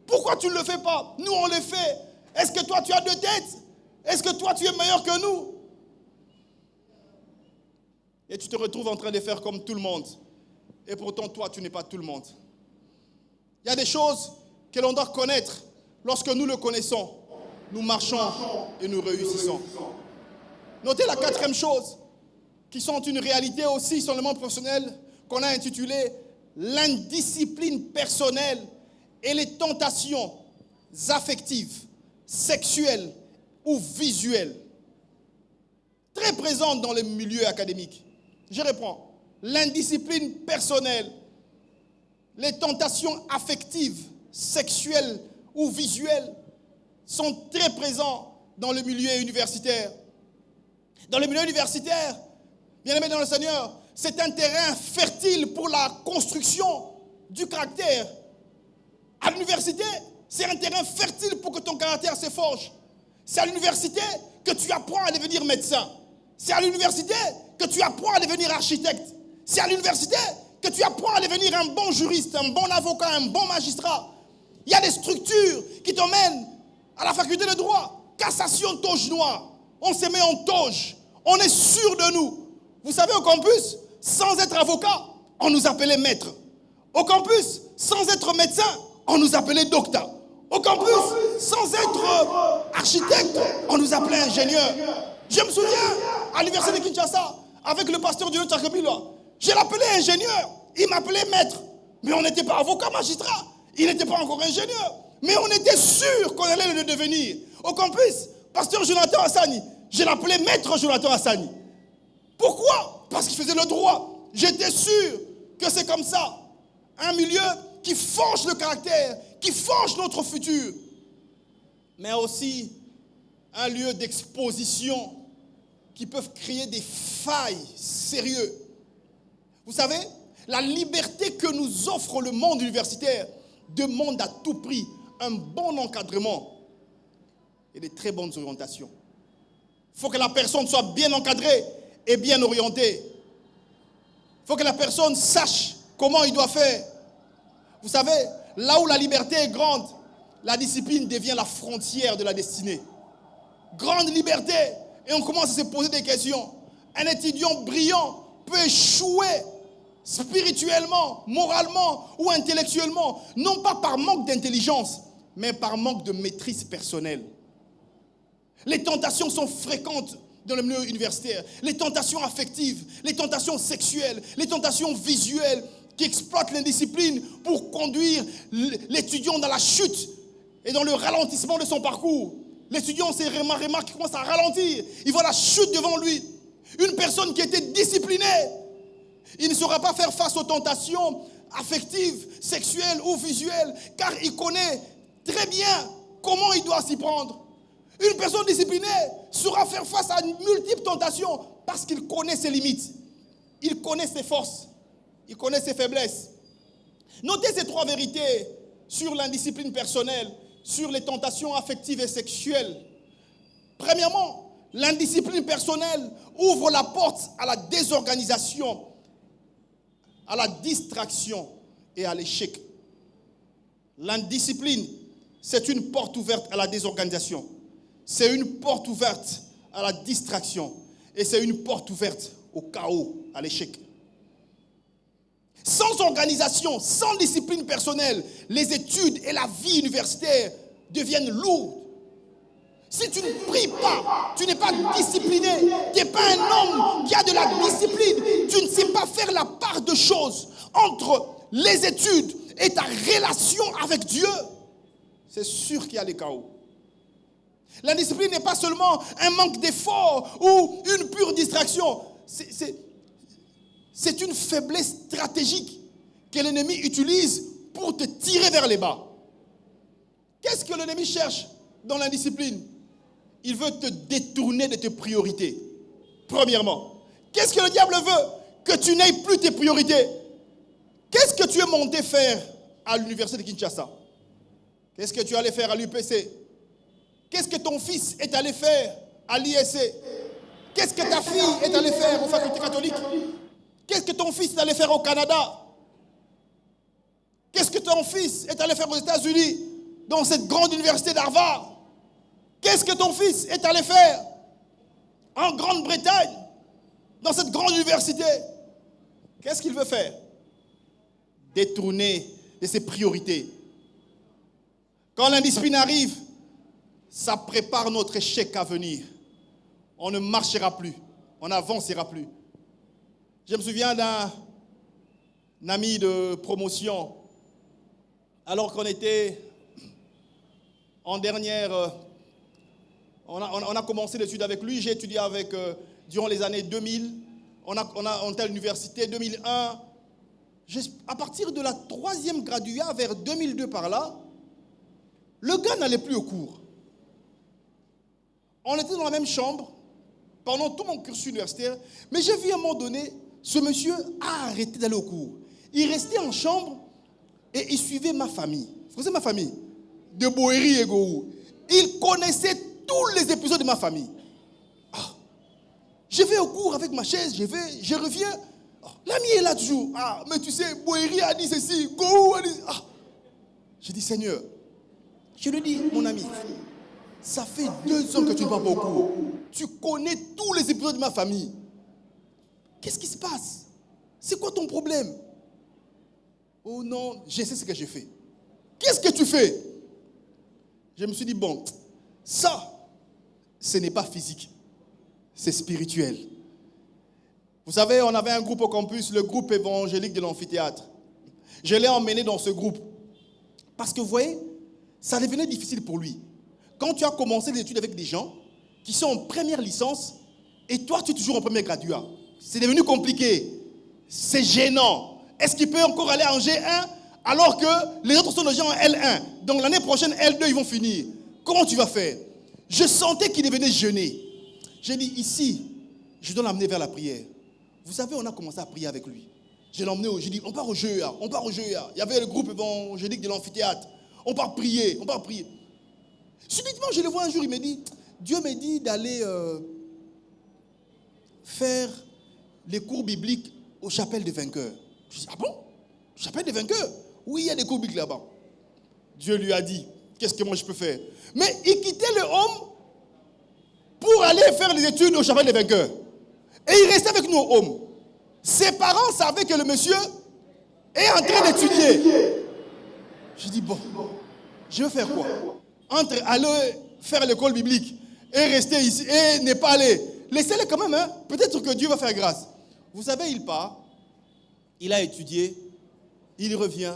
Pourquoi tu ne le fais pas? Nous, on le fait. Est-ce que toi, tu as deux têtes? Est-ce que toi, tu es meilleur que nous? Et tu te retrouves en train de faire comme tout le monde. Et pourtant, toi, tu n'es pas tout le monde. Il y a des choses que l'on doit connaître. Lorsque nous le connaissons, nous marchons et nous réussissons. Notez la quatrième chose, qui sont une réalité aussi sur le monde professionnel, qu'on a intitulé l'indiscipline personnelle et les tentations affectives, sexuelles ou visuelles, très présentes dans le milieu académique. Je reprends. L'indiscipline personnelle, les tentations affectives, sexuelles ou visuelles sont très présents dans le milieu universitaire. Dans le milieu universitaire, bien-aimés dans le Seigneur, c'est un terrain fertile pour la construction du caractère. À l'université, C'est un terrain fertile pour que ton caractère se forge. C'est à l'université que tu apprends à devenir médecin. C'est à l'université que tu apprends à devenir architecte. C'est à l'université que tu apprends à devenir un bon juriste, un bon avocat, un bon magistrat. Il y a des structures qui t'emmènent à la faculté de droit. Cassation, toge noire. On se met en toge. On est sûr de nous. Vous savez, au campus, sans être avocat, on nous appelait maître. Au campus, sans être médecin, on nous appelait docteur. Au campus, sans être architecte, on nous appelait ingénieur. Je me souviens, à l'université de Kinshasa, avec le pasteur du Tchakabila, je l'appelais ingénieur, il m'appelait maître. Mais on n'était pas avocat, magistrat, il n'était pas encore ingénieur. Mais on était sûr qu'on allait le devenir. Au campus, pasteur Jonathan Hassani, je l'appelais maître Jonathan Hassani. Pourquoi? Parce qu'il faisait le droit. J'étais sûr que c'est comme ça. Un milieu qui forge le caractère, qui forge notre futur. Mais aussi un lieu d'exposition qui peuvent créer des failles sérieuses. Vous savez, la liberté que nous offre le monde universitaire demande à tout prix un bon encadrement et de très bonnes orientations. Il faut que la personne soit bien encadrée et bien orientée. Il faut que la personne sache comment il doit faire. Vous savez, là où la liberté est grande, la discipline devient la frontière de la destinée. Grande liberté, et on commence à se poser des questions. Un étudiant brillant peut échouer spirituellement, moralement ou intellectuellement, non pas par manque d'intelligence, mais par manque de maîtrise personnelle. Les tentations sont fréquentes dans le milieu universitaire. Les tentations affectives, les tentations sexuelles, les tentations visuelles qui exploitent l'indiscipline pour conduire l'étudiant dans la chute et dans le ralentissement de son parcours. L'étudiant, c'est remarque qui commence à ralentir. Il voit la chute devant lui. Une personne qui était disciplinée, il ne saura pas faire face aux tentations affectives, sexuelles ou visuelles, car il connaît très bien comment il doit s'y prendre. Une personne disciplinée saura faire face à multiples tentations parce qu'il connaît ses limites. Il connaît ses forces. Il connaît ses faiblesses. Notez ces trois vérités sur l'indiscipline personnelle, sur les tentations affectives et sexuelles. Premièrement, l'indiscipline personnelle ouvre la porte à la désorganisation, à la distraction et à l'échec. L'indiscipline, c'est une porte ouverte à la désorganisation. C'est une porte ouverte à la distraction. Et c'est une porte ouverte au chaos, à l'échec. Sans organisation, sans discipline personnelle, les études et la vie universitaire deviennent lourdes. Si tu ne pries pas, tu n'es pas discipliné, tu n'es pas un homme qui a de la discipline, tu ne sais pas faire la part de choses entre les études et ta relation avec Dieu, c'est sûr qu'il y a des chaos. La discipline n'est pas seulement un manque d'effort ou une pure distraction. C'est une faiblesse stratégique que l'ennemi utilise pour te tirer vers les bas. Qu'est-ce que l'ennemi cherche dans l'indiscipline? Il veut te détourner de tes priorités. Premièrement. Qu'est-ce que le diable veut? Que tu n'aies plus tes priorités. Qu'est-ce que tu es monté faire à l'université de Kinshasa? Qu'est-ce que tu es allé faire à l'UPC? Qu'est-ce que ton fils est allé faire à l'ISC? Qu'est-ce que ta fille est allée faire aux facultés catholiques? Qu'est-ce que ton fils est allé faire au Canada? Qu'est-ce que ton fils est allé faire aux États-Unis, dans cette grande université d'Harvard? Qu'est-ce que ton fils est allé faire en Grande-Bretagne, dans cette grande université? Qu'est-ce qu'il veut faire? Détourner de ses priorités. Quand l'indiscipline arrive, ça prépare notre échec à venir. On ne marchera plus, on n'avancera plus. Je me souviens d'un ami de promotion, alors qu'on était en dernière... On a commencé l'étude avec lui, j'ai étudié avec, durant les années 2000, on était à l'université 2001. À partir de la 3e gradua, vers 2002 par là, le gars n'allait plus au cours. On était dans la même chambre pendant tout mon cursus universitaire, mais j'ai vu à un moment donné, ce monsieur a arrêté d'aller au cours. Il restait en chambre et il suivait ma famille. Vous connaissez ma famille? de Boéry et Gourou. Il connaissait tous les épisodes de ma famille. Ah. Je vais au cours avec ma chaise, je reviens. Ah. L'ami est là toujours. Ah, mais tu sais, Boéry a dit ceci, Gourou a dit... Ah. Je dis, Seigneur, je lui dis, mon ami, ça fait 2 ans que tu ne vas pas au cours. Tu connais tous les épisodes de ma famille. Qu'est-ce qui se passe? C'est quoi ton problème? Oh non, je sais ce que j'ai fait. Qu'est-ce que tu fais? Je me suis dit, bon, ça, ce n'est pas physique, c'est spirituel. Vous savez, on avait un groupe au campus, le groupe évangélique de l'amphithéâtre. Je l'ai emmené dans ce groupe. Parce que vous voyez, ça devenait difficile pour lui. Quand tu as commencé les études avec des gens qui sont en première licence et toi, tu es toujours en premier graduat, c'est devenu compliqué. C'est gênant. Est-ce qu'il peut encore aller en G1 alors que les autres sont déjà en L1? Donc l'année prochaine, L2, ils vont finir. Comment tu vas faire? Je sentais qu'il devenait gêné. J'ai dit, ici, je dois l'amener vers la prière. Vous savez, on a commencé à prier avec lui. Je l'ai emmené, j'ai dit, on part au GEA, on part au GEA. Il y avait le groupe évangélique de l'amphithéâtre. On part prier, on part prier. Subitement, je le vois un jour, il me dit, Dieu m'a dit d'aller faire les cours bibliques aux chapelles des vainqueurs. Je dis, ah bon? Chapelle des vainqueurs? Oui, il y a des cours bibliques là-bas. Dieu lui a dit, qu'est-ce que moi je peux faire? Mais il quittait le home pour aller faire les études aux chapelles des vainqueurs. Et il restait avec nous au home. Ses parents savaient que le monsieur est en train d'étudier. Je dis, bon, je vais faire quoi? Entre aller faire l'école biblique et rester ici et ne pas aller. Laissez-le quand même, hein? Peut-être que Dieu va faire grâce. Vous savez, il part, il a étudié, il revient,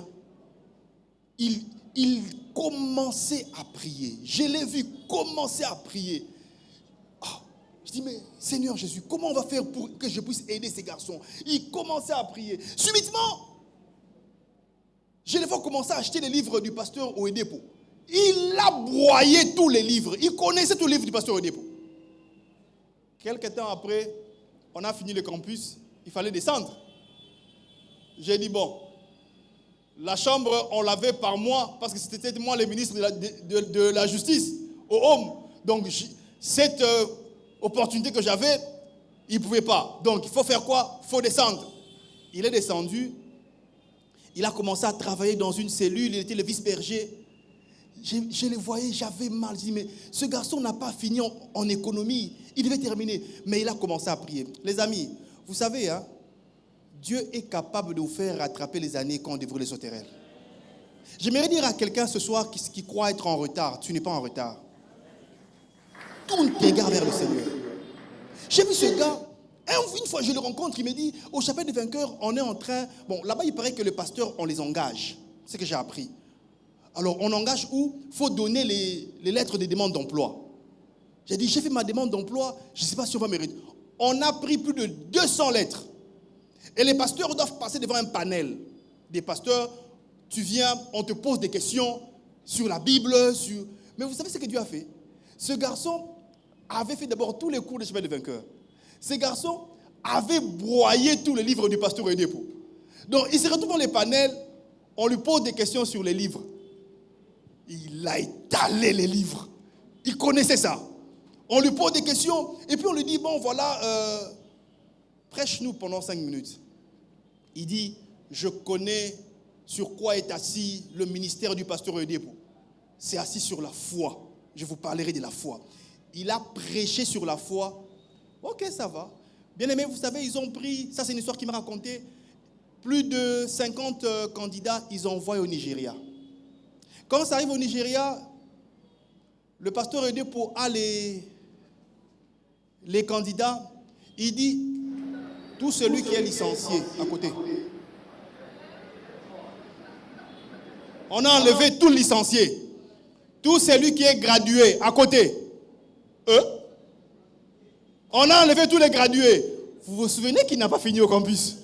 il commençait à prier. Je l'ai vu commencer à prier. Je dis, mais Seigneur Jésus, comment on va faire pour que je puisse aider ces garçons? Il commençait à prier. Subitement, je les vois commencer à acheter les livres du pasteur Oedepo. Il a broyé tous les livres. Il connaissait tous les livres du pasteur Oedepo. Quelques temps après, on a fini le campus. Il fallait descendre. J'ai dit, bon, la chambre, on l'avait par mois parce que c'était moi le ministre de la justice au home. Donc, cette opportunité que j'avais, il ne pouvait pas. Donc, il faut faire quoi? Il faut descendre. Il est descendu. Il a commencé à travailler dans une cellule. Il était le vice-berger. Je le voyais, j'avais mal. Je dis, mais ce garçon n'a pas fini en économie. Il devait terminer. Mais il a commencé à prier. Les amis, vous savez, hein, Dieu est capable de vous faire rattraper les années quand on devrait les sauterelles. J'aimerais dire à quelqu'un ce soir qui croit être en retard, tu n'es pas en retard. Tourne tes regards vers le Seigneur. J'ai vu ce gars, une fois je le rencontre, il me dit, au chapelle des vainqueurs, on est en train... Bon, là-bas, il paraît que les pasteurs, on les engage. C'est ce que j'ai appris. Alors, on engage où? Il faut donner les lettres de demande d'emploi. J'ai dit, j'ai fait ma demande d'emploi, je ne sais pas si on va mériter. On a pris plus de 200 lettres. Et les pasteurs doivent passer devant un panel. Des pasteurs, tu viens, on te pose des questions sur la Bible, sur... Mais vous savez ce que Dieu a fait? Ce garçon avait fait d'abord tous les cours de chapelle des vainqueurs. Ce garçon avait broyé tous les livres du pasteur Oedepo. Donc, il se retrouve dans les panels, on lui pose des questions sur les livres. Il a étalé les livres. Il connaissait ça. On lui pose des questions, et puis on lui dit, bon, voilà, prêche-nous pendant 5 minutes. Il dit, je connais sur quoi est assis le ministère du pasteur Oedepo. C'est assis sur la foi. Je vous parlerai de la foi. Il a prêché sur la foi. Ok, ça va. Bien aimé, vous savez, ils ont pris, ça c'est une histoire qu'il m'a racontée, plus de 50 candidats, ils ont envoyé au Nigeria. Quand ça arrive au Nigeria, le pasteur Oedepo a les candidats, il dit, tout celui qui est licencié à côté. On a enlevé tout licencié. Tout celui qui est gradué à côté. On a enlevé tous les gradués. Vous vous souvenez qu'il n'a pas fini au campus?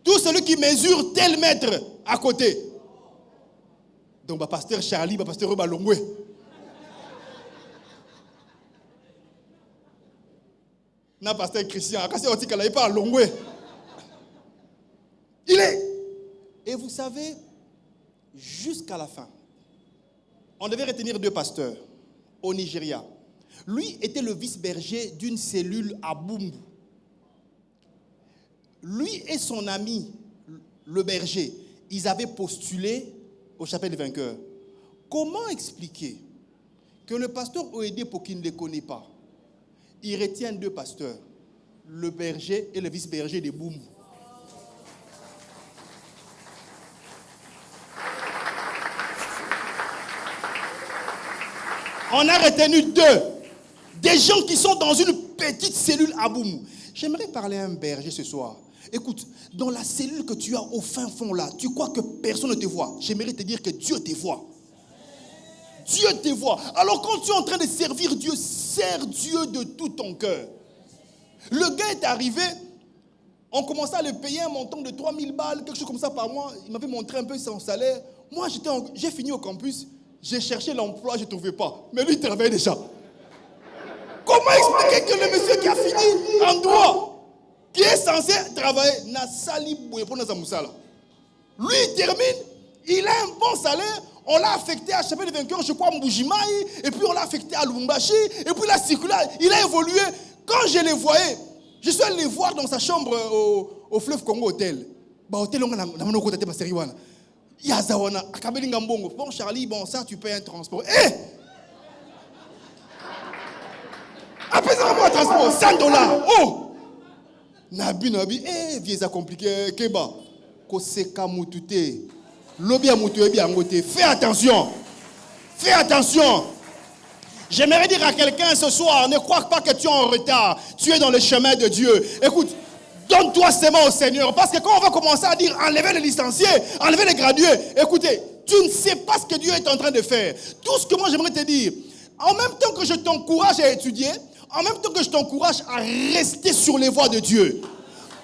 Tout celui qui mesure tel mètre à côté. Donc, pasteur Charlie, pasteur Balongwe. Non, pasteur Christian, il n'est pas à Longwe. Il est. Et vous savez, jusqu'à la fin, On devait retenir 2 pasteurs au Nigeria. Lui était le vice-berger d'une cellule à Bumbu. Lui et son ami, le berger, ils avaient postulé au chapelle des vainqueurs. Comment expliquer que le pasteur Oedipo, qui ne les connaît pas, il retient 2 pasteurs, le berger et le vice-berger de Bumbu? On a retenu 2. Des gens qui sont dans une petite cellule à Bumbu. J'aimerais parler à un berger ce soir. Écoute, dans la cellule que tu as au fin fond là, tu crois que personne ne te voit. J'aimerais te dire que Dieu te voit. Dieu te voit. Alors quand tu es en train de servir Dieu, sers Dieu de tout ton cœur. Le gars est arrivé, on commençait à le payer un montant de 3000 balles, quelque chose comme ça par mois. Il m'avait montré un peu son salaire. Moi, j'ai fini au campus, j'ai cherché l'emploi, je ne trouvais pas. Mais lui, il travaillait déjà. Comment expliquer que le monsieur qui a fini en droit, qui est censé travailler, n'a sali pour nous amusala. Lui, il termine, il a un bon salaire, on l'a affecté à Chapelle des Vainqueurs, je crois, à Mbujimaï, et puis on l'a affecté à Lubumbashi, et puis il a circulé, il a évolué. Quand je les voyais, je suis allé les voir dans sa chambre au Fleuve Congo Hôtel. Hôtel, on a un côté de Seriwana. Yazawana, Akabeli Ngambongo. Bon, Charlie, bon, ça, tu payes un transport. Après ça, un transport, 100 $. Oh! Nabi, vieux, ça compliqué. Keba, Koseka Moutouté. Lobby à Moutoué, Biangoté. Fais attention. Fais attention. J'aimerais dire à quelqu'un ce soir, ne crois pas que tu es en retard. Tu es dans le chemin de Dieu. Écoute, donne-toi seulement au Seigneur. Parce que quand on va commencer à dire enlever les licenciés, enlever les gradués, écoutez, tu ne sais pas ce que Dieu est en train de faire. Tout ce que moi j'aimerais te dire, en même temps que je t'encourage à étudier, en même temps que je t'encourage à rester sur les voies de Dieu,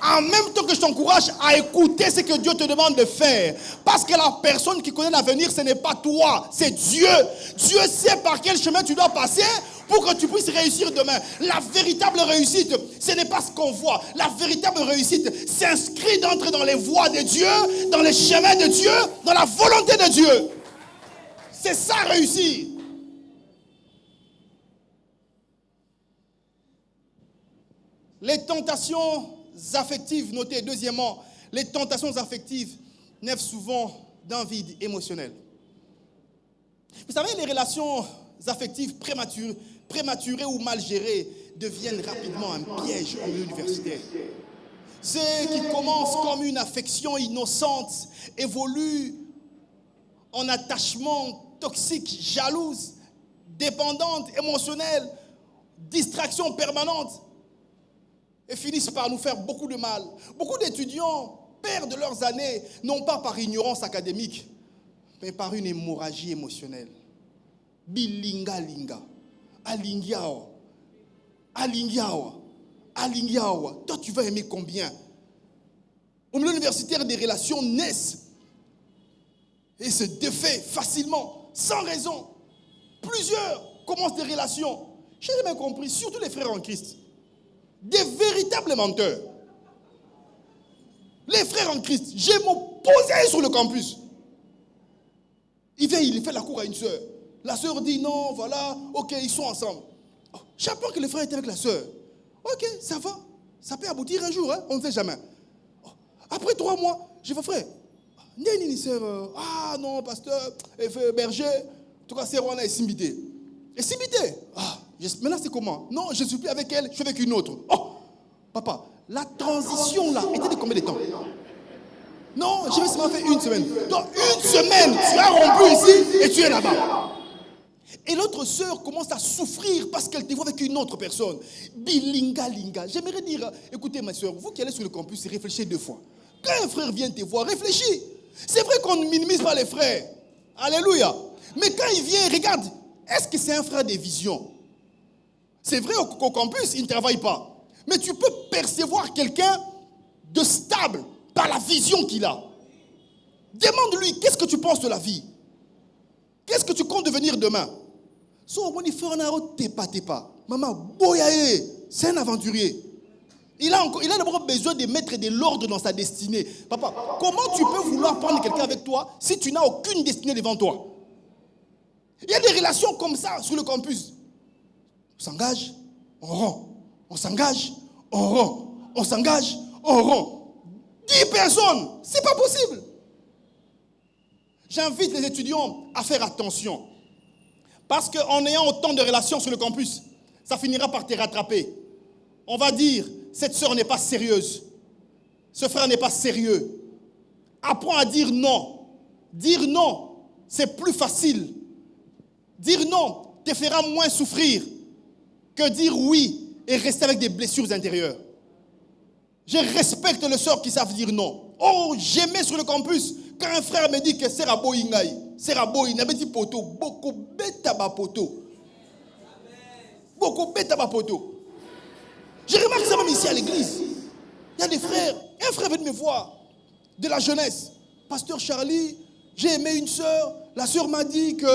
en même temps que je t'encourage à écouter ce que Dieu te demande de faire. Parce que la personne qui connaît l'avenir, ce n'est pas toi, c'est Dieu. Dieu sait par quel chemin tu dois passer pour que tu puisses réussir demain. La véritable réussite, ce n'est pas ce qu'on voit. La véritable réussite s'inscrit d'entrer dans les voies de Dieu, dans les chemins de Dieu, dans la volonté de Dieu. C'est ça réussir. Les tentations affectives, notez deuxièmement, les tentations affectives naissent souvent d'un vide émotionnel. Vous savez, les relations affectives prématurées ou mal gérées deviennent rapidement un piège en milieu universitaire. Ce qui commence comme une affection innocente évolue en attachement toxique, jalouse, dépendante, émotionnelle, distraction permanente, et finissent par nous faire beaucoup de mal. Beaucoup d'étudiants perdent leurs années, non pas par ignorance académique, mais par une hémorragie émotionnelle. Bilinga-linga. Alingiawa. Alingiawa. Alingiawa. Toi, tu vas aimer combien? Au milieu universitaire, des relations naissent et se défait facilement, sans raison. Plusieurs commencent des relations. Je n'ai jamais compris, surtout les frères en Christ. Des véritables menteurs. Les frères en Christ, j'ai m'opposé sur le campus. Il vient, il fait la cour à une sœur. La sœur dit non, voilà, ok, ils sont ensemble. Oh, j'apprends que le frère était avec la sœur. Ok, ça va. Ça peut aboutir un jour, hein? On ne sait jamais. Oh, après 3 mois, je vais frère. Ni sœur. Ah non, pasteur, berger. En tout cas, c'est Rwanda et Simbité. Et Simbité. Ah. Maintenant, c'est comment? Non, je ne suis plus avec elle, je suis avec une autre. Oh, papa, la transition là était de combien de temps? Non, je vais seulement faire 1 semaine. Donc, 1 semaine, tu as rompu ici et tu es là-bas. Et l'autre sœur commence à souffrir parce qu'elle te voit avec une autre personne. Bilinga-linga. J'aimerais dire, écoutez ma sœur, vous qui allez sur le campus, réfléchissez 2 fois. Quand un frère vient te voir, réfléchis. C'est vrai qu'on ne minimise pas les frères. Alléluia. Mais quand il vient, regarde, est-ce que c'est un frère des visions? C'est vrai qu'au campus, il ne travaille pas. Mais tu peux percevoir quelqu'un de stable par la vision qu'il a. Demande-lui, qu'est-ce que tu penses de la vie? Qu'est-ce que tu comptes devenir demain? Maman, boyaye, c'est un aventurier. Il a d'abord besoin de mettre de l'ordre dans sa destinée. Papa, comment tu peux vouloir prendre quelqu'un avec toi si tu n'as aucune destinée devant toi? Il y a des relations comme ça sur le campus. On s'engage, on rompt. On s'engage, on rompt. On s'engage, on rompt. 10 personnes, c'est pas possible. J'invite les étudiants à faire attention. Parce qu'en ayant autant de relations sur le campus, ça finira par te rattraper. On va dire, cette sœur n'est pas sérieuse. Ce frère n'est pas sérieux. Apprends à dire non. Dire non, c'est plus facile. Dire non te fera moins souffrir que dire oui et rester avec des blessures intérieures. Je respecte les sœurs qui savent dire non. Oh, j'aimais sur le campus quand un frère me dit que c'est Rabo Ingaï. C'est Rabo Ingaï. Il dit poto. Beaucoup bêta ba poto. Beaucoup bêta ba poto. Je remarque ça même ici à l'église. Il y a des frères. Un frère vient de me voir de la jeunesse. Pasteur Charlie, j'ai aimé une sœur. La sœur m'a dit que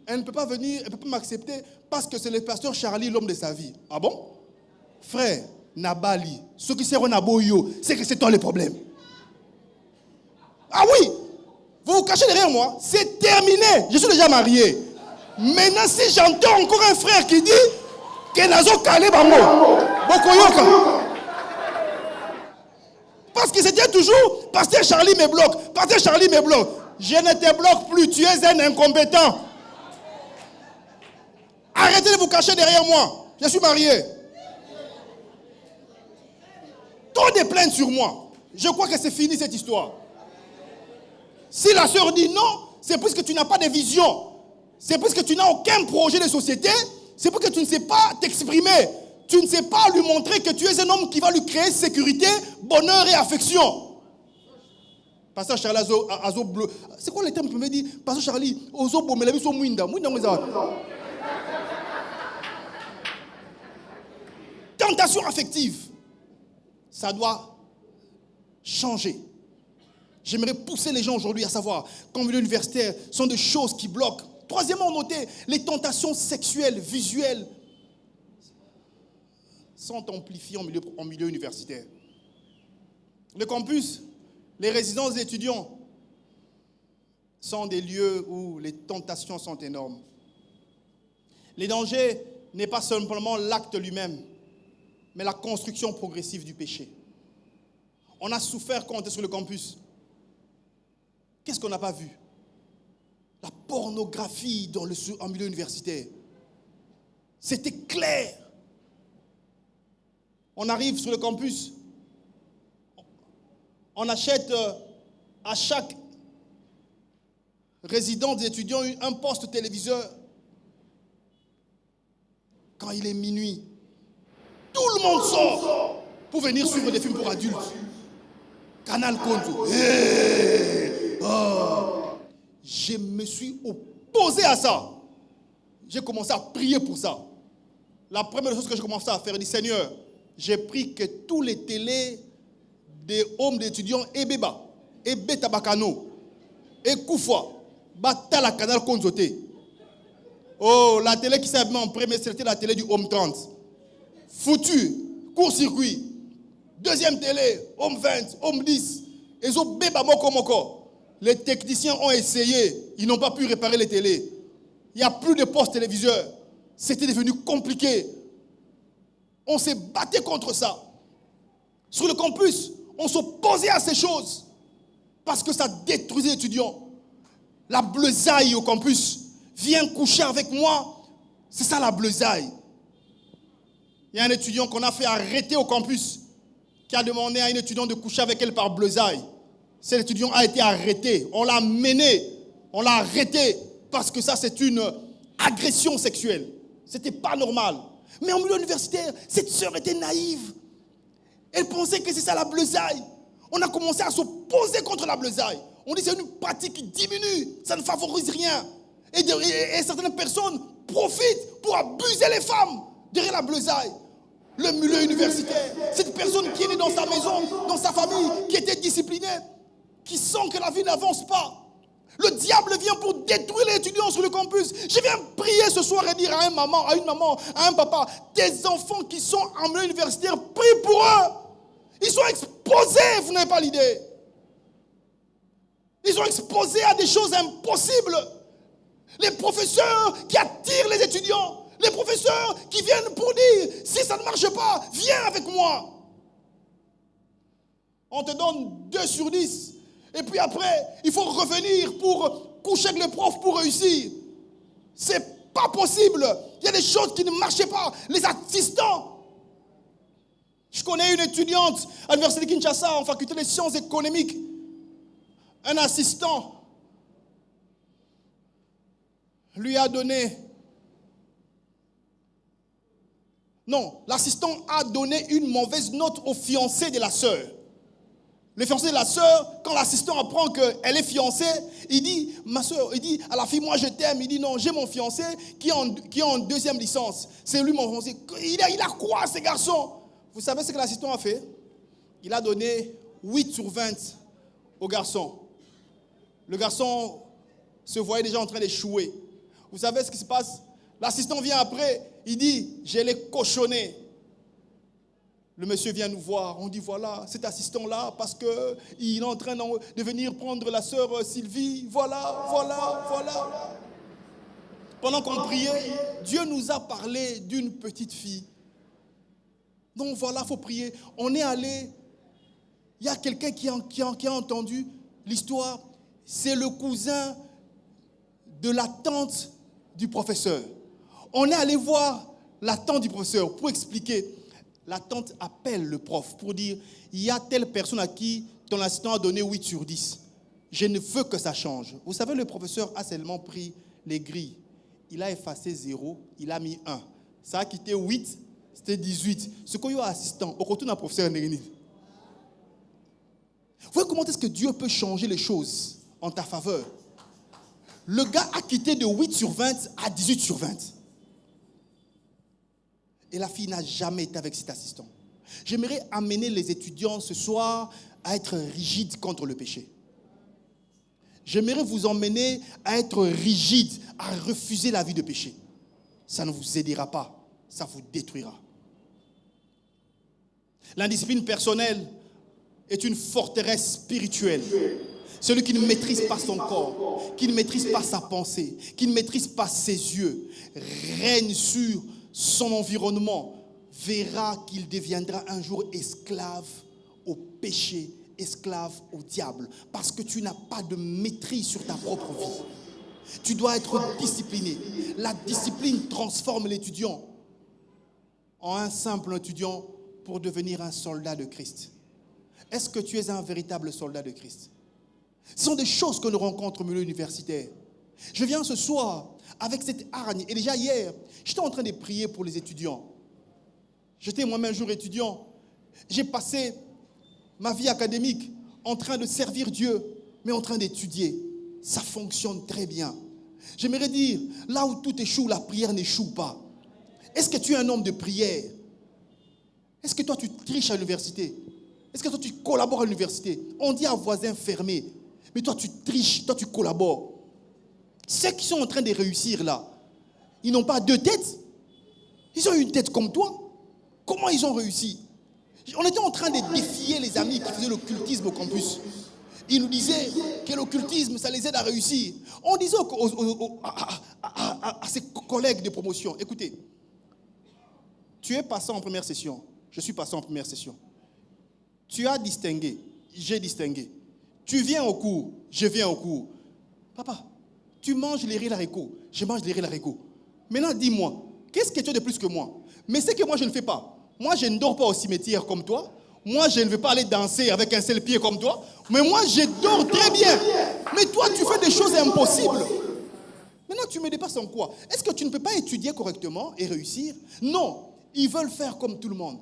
elle ne peut pas venir, elle ne peut pas m'accepter parce que c'est le pasteur Charlie, l'homme de sa vie. Ah bon? Frère, Nabali, ceux qui seront Naboyo, c'est que c'est toi le problème. Ah oui, vous vous cachez derrière moi, c'est terminé, je suis déjà marié. Maintenant, si j'entends encore un frère qui dit que Nazo Kale Bango, Bokoyoka. Parce que c'était toujours, pasteur Charlie me bloque, pasteur Charlie me bloque. Je ne te bloque plus, tu es un incompétent. Arrêtez de vous cacher derrière moi, je suis marié. Trop de plaintes sur moi. Je crois que c'est fini cette histoire. Si la sœur dit non, c'est parce que tu n'as pas de vision. C'est parce que tu n'as aucun projet de société. C'est parce que tu ne sais pas t'exprimer. Tu ne sais pas lui montrer que tu es un homme qui va lui créer sécurité, bonheur et affection. Pasteur Charlie Azo bleu. C'est quoi le terme que tu me dis? Pasteur Charlie, Ozo Bomelabi so Mwinda. Tentation affective. Ça doit changer. J'aimerais pousser les gens aujourd'hui à savoir qu'en milieu universitaire, ce sont des choses qui bloquent. Troisièmement, notez, les tentations sexuelles, visuelles sont amplifiées en milieu universitaire. Le campus, les résidences d'étudiants sont des lieux où les tentations sont énormes. Les dangers n'est pas simplement l'acte lui-même, mais la construction progressive du péché. On a souffert quand on était sur le campus. Qu'est-ce qu'on n'a pas vu? La pornographie en milieu universitaire. C'était clair. On arrive sur le campus. On achète à chaque résident des étudiants un poste téléviseur. Quand il est minuit, tout le monde sort pour venir suivre des films pour adultes. Canal Conto. Je me suis opposé à ça. J'ai commencé à prier pour ça. La première chose que j'ai commencé à faire, je dis Seigneur, j'ai pris que tous les télés des hommes d'étudiants et Beba, et Betabakano, et Koufa, Batala Canal Conzoté. Oh, la télé qui s'est mise en premier, c'était la télé du Home 30. Foutu, court-circuit. Deuxième télé, Home 20, Home 10. Et zo Beba Moko. Les techniciens ont essayé, ils n'ont pas pu réparer les télés. Il n'y a plus de postes téléviseurs. C'était devenu compliqué. On s'est battu contre ça. Sur le campus, on s'opposait à ces choses parce que ça détruisait les étudiants. La bleusaille au campus. Viens coucher avec moi. C'est ça la bleusaille. Il y a un étudiant qu'on a fait arrêter au campus qui a demandé à une étudiante de coucher avec elle par bleusaille. Cet étudiant a été arrêté. On l'a mené. On l'a arrêté parce que ça, c'est une agression sexuelle. C'était pas normal. Mais en milieu universitaire, cette sœur était naïve. Elle pensait que c'est ça la bleusaille. On a commencé à s'opposer contre la bleusaille. On dit que c'est une pratique qui diminue. Ça ne favorise rien. Et certaines personnes profitent pour abuser les femmes derrière la bleusaille. Le milieu universitaire, cette personne qui est née dans sa maison, dans sa famille, qui était disciplinée, qui sent que la vie n'avance pas. Le diable vient pour détruire les étudiants sur le campus. Je viens prier ce soir et dire à une maman, à un papa, tes enfants qui sont en milieu universitaire, prie pour eux. Ils sont exposés, vous n'avez pas l'idée. Ils ont exposé à des choses impossibles. Les professeurs qui attirent les étudiants. Les professeurs qui viennent pour dire, si ça ne marche pas, viens avec moi. On te donne 2 sur 10. Et puis après, il faut revenir pour coucher avec le prof pour réussir. C'est pas possible. Il y a des choses qui ne marchaient pas. Les assistants. Je connais une étudiante à l'université de Kinshasa, en faculté des sciences économiques. Un assistant lui a donné... Non, l'assistant a donné une mauvaise note au fiancé de la sœur. Le fiancé de la sœur, quand l'assistant apprend qu'elle est fiancée, il dit, ma sœur, il dit à la fille, moi je t'aime. Il dit, non, j'ai mon fiancé qui est en 2e licence. C'est lui mon fiancé. Il a quoi, ce garçon? Vous savez ce que l'assistant a fait? Il a donné 8 sur 20 au garçon. Le garçon se voyait déjà en train d'échouer. Vous savez ce qui se passe? L'assistant vient après, il dit, je l'ai cochonné. Le monsieur vient nous voir, on dit voilà, cet assistant-là, parce qu'il est en train de venir prendre la sœur Sylvie, voilà. Pendant qu'on priait, Dieu nous a parlé d'une petite fille. Donc voilà, il faut prier. On est allé, il y a quelqu'un qui a entendu l'histoire, c'est le cousin de la tante du professeur. On est allé voir la tante du professeur pour expliquer. La tante appelle le prof pour dire, il y a telle personne à qui ton assistant a donné 8 sur 10. Je ne veux que ça change. Vous savez, le professeur a seulement pris les grilles. Il a effacé 0, il a mis 1. Ça a quitté 8, c'était 18. Ce qu'on y a assistant, au retour d'un professeur Nérini. Vous voyez comment est-ce que Dieu peut changer les choses en ta faveur? Le gars a quitté de 8 sur 20 à 18 sur 20. Et la fille n'a jamais été avec cet assistant. J'aimerais amener les étudiants ce soir à être rigides contre le péché. J'aimerais vous emmener à être rigides, à refuser la vie de péché. Ça ne vous aidera pas, ça vous détruira. L'indiscipline personnelle est une forteresse spirituelle. Celui qui ne maîtrise pas son corps, qui ne maîtrise pas sa pensée, qui ne maîtrise pas ses yeux, règne sur son environnement, verra qu'il deviendra un jour esclave au péché, esclave au diable, parce que tu n'as pas de maîtrise sur ta propre vie. Tu dois être discipliné. La discipline transforme l'étudiant en un simple étudiant pour devenir un soldat de Christ. Est-ce que tu es un véritable soldat de Christ? Ce sont des choses que nous rencontrons au milieu universitaire. Je viens ce soir avec cette hargne. Et déjà hier, j'étais en train de prier pour les étudiants. J'étais moi-même un jour étudiant. J'ai passé ma vie académique en train de servir Dieu, mais en train d'étudier. Ça fonctionne très bien. J'aimerais dire, là où tout échoue, la prière n'échoue pas. Est-ce que tu es un homme de prière? Est-ce que toi tu triches à l'université? Est-ce que toi tu collabores à l'université? On dit à voisin fermé, mais toi tu triches, toi tu collabores. Ceux qui sont en train de réussir là, ils n'ont pas 2 têtes. Ils ont une tête comme toi. Comment ils ont réussi? On était en train de défier les amis qui faisaient l'occultisme au campus. Ils nous disaient que l'occultisme, ça les aide à réussir. On disait à ses collègues de promotion, écoutez, tu es passant en première session, je suis passant en première session. Tu as distingué, j'ai distingué. Tu viens au cours, je viens au cours. Papa, tu manges les riz haricots, je mange les riz haricots. Maintenant, dis-moi, qu'est-ce que tu as de plus que moi? Mais c'est que moi, je ne fais pas. Moi, je ne dors pas au cimetière comme toi. Moi, je ne veux pas aller danser avec un seul pied comme toi. Mais moi, je dors très bien. Mais toi, tu fais des choses impossibles. Maintenant, tu me dépasses en quoi? Est-ce que tu ne peux pas étudier correctement et réussir? Non, ils veulent faire comme tout le monde.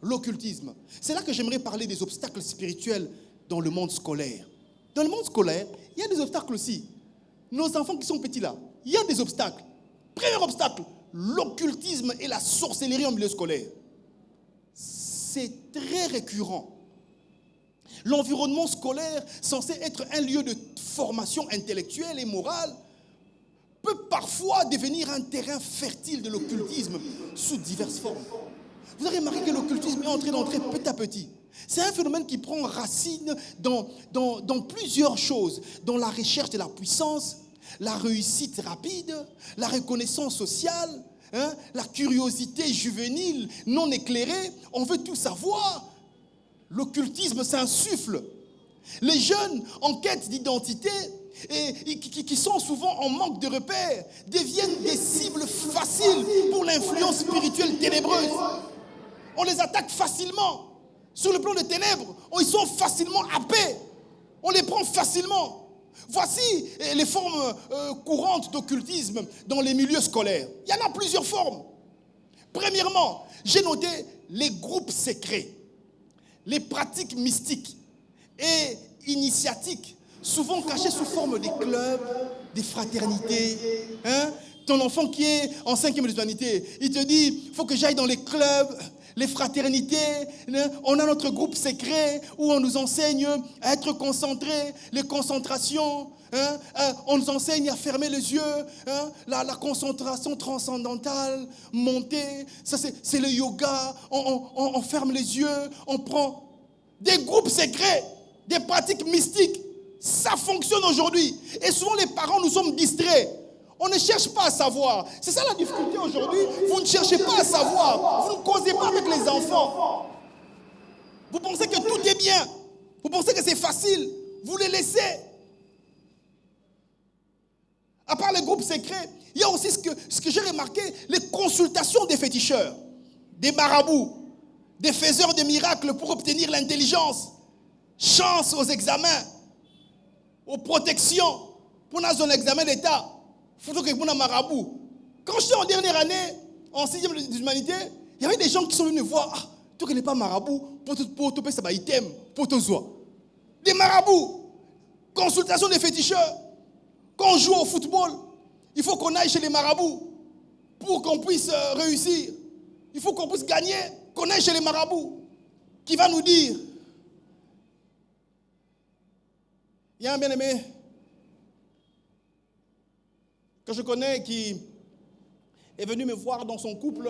L'occultisme. C'est là que j'aimerais parler des obstacles spirituels dans le monde scolaire. Dans le monde scolaire, il y a des obstacles aussi. Nos enfants qui sont petits là, il y a des obstacles. Premier obstacle, l'occultisme et la sorcellerie en milieu scolaire. C'est très récurrent. L'environnement scolaire, censé être un lieu de formation intellectuelle et morale, peut parfois devenir un terrain fertile de l'occultisme sous diverses formes. Vous avez remarqué que l'occultisme est en train d'entrer petit à petit. C'est un phénomène qui prend racine dans plusieurs choses. Dans la recherche de la puissance, la réussite rapide, la reconnaissance sociale, la curiosité juvénile non éclairée. On veut tout savoir. L'occultisme s'insuffle. Les jeunes en quête d'identité et qui sont souvent en manque de repères deviennent des cibles faciles pour l'influence spirituelle ténébreuse. On les attaque facilement. Sur le plan des ténèbres, ils sont facilement happés. On les prend facilement. Voici les formes courantes d'occultisme dans les milieux scolaires. Il y en a plusieurs formes. Premièrement, j'ai noté les groupes secrets, les pratiques mystiques et initiatiques, souvent cachées sous forme des clubs, des fraternités. Ton enfant qui est en 5e de l'humanité, il te dit, il faut que j'aille dans les clubs, les fraternités, on a notre groupe secret où on nous enseigne à être concentrés, les concentrations, on nous enseigne à fermer les yeux, la concentration transcendantale, monter, ça c'est le yoga, on ferme les yeux, on prend des groupes secrets, des pratiques mystiques, ça fonctionne aujourd'hui. Et souvent les parents, nous sommes distraits. On ne cherche pas à savoir. C'est ça la difficulté aujourd'hui. Vous ne cherchez pas à savoir. Vous ne causez pas avec les enfants. Vous pensez que tout est bien. Vous pensez que c'est facile. Vous les laissez. À part les groupes secrets, il y a aussi ce que j'ai remarqué, les consultations des féticheurs, des marabouts, des faiseurs de miracles pour obtenir l'intelligence, chance aux examens, aux protections. Pour un examen d'État. Quand j'étais en dernière année, en 6e de l'humanité, il y avait des gens qui sont venus me voir. Ah, toi qui n'es pas marabout, pour te payer ça, item, pour te zoa. Des marabouts, consultation des féticheurs. Quand on joue au football, il faut qu'on aille chez les marabouts pour qu'on puisse réussir. Il faut qu'on puisse gagner, qu'on aille chez les marabouts. Qui va nous dire? Il y a un bien-aimé que je connais qui est venu me voir dans son couple.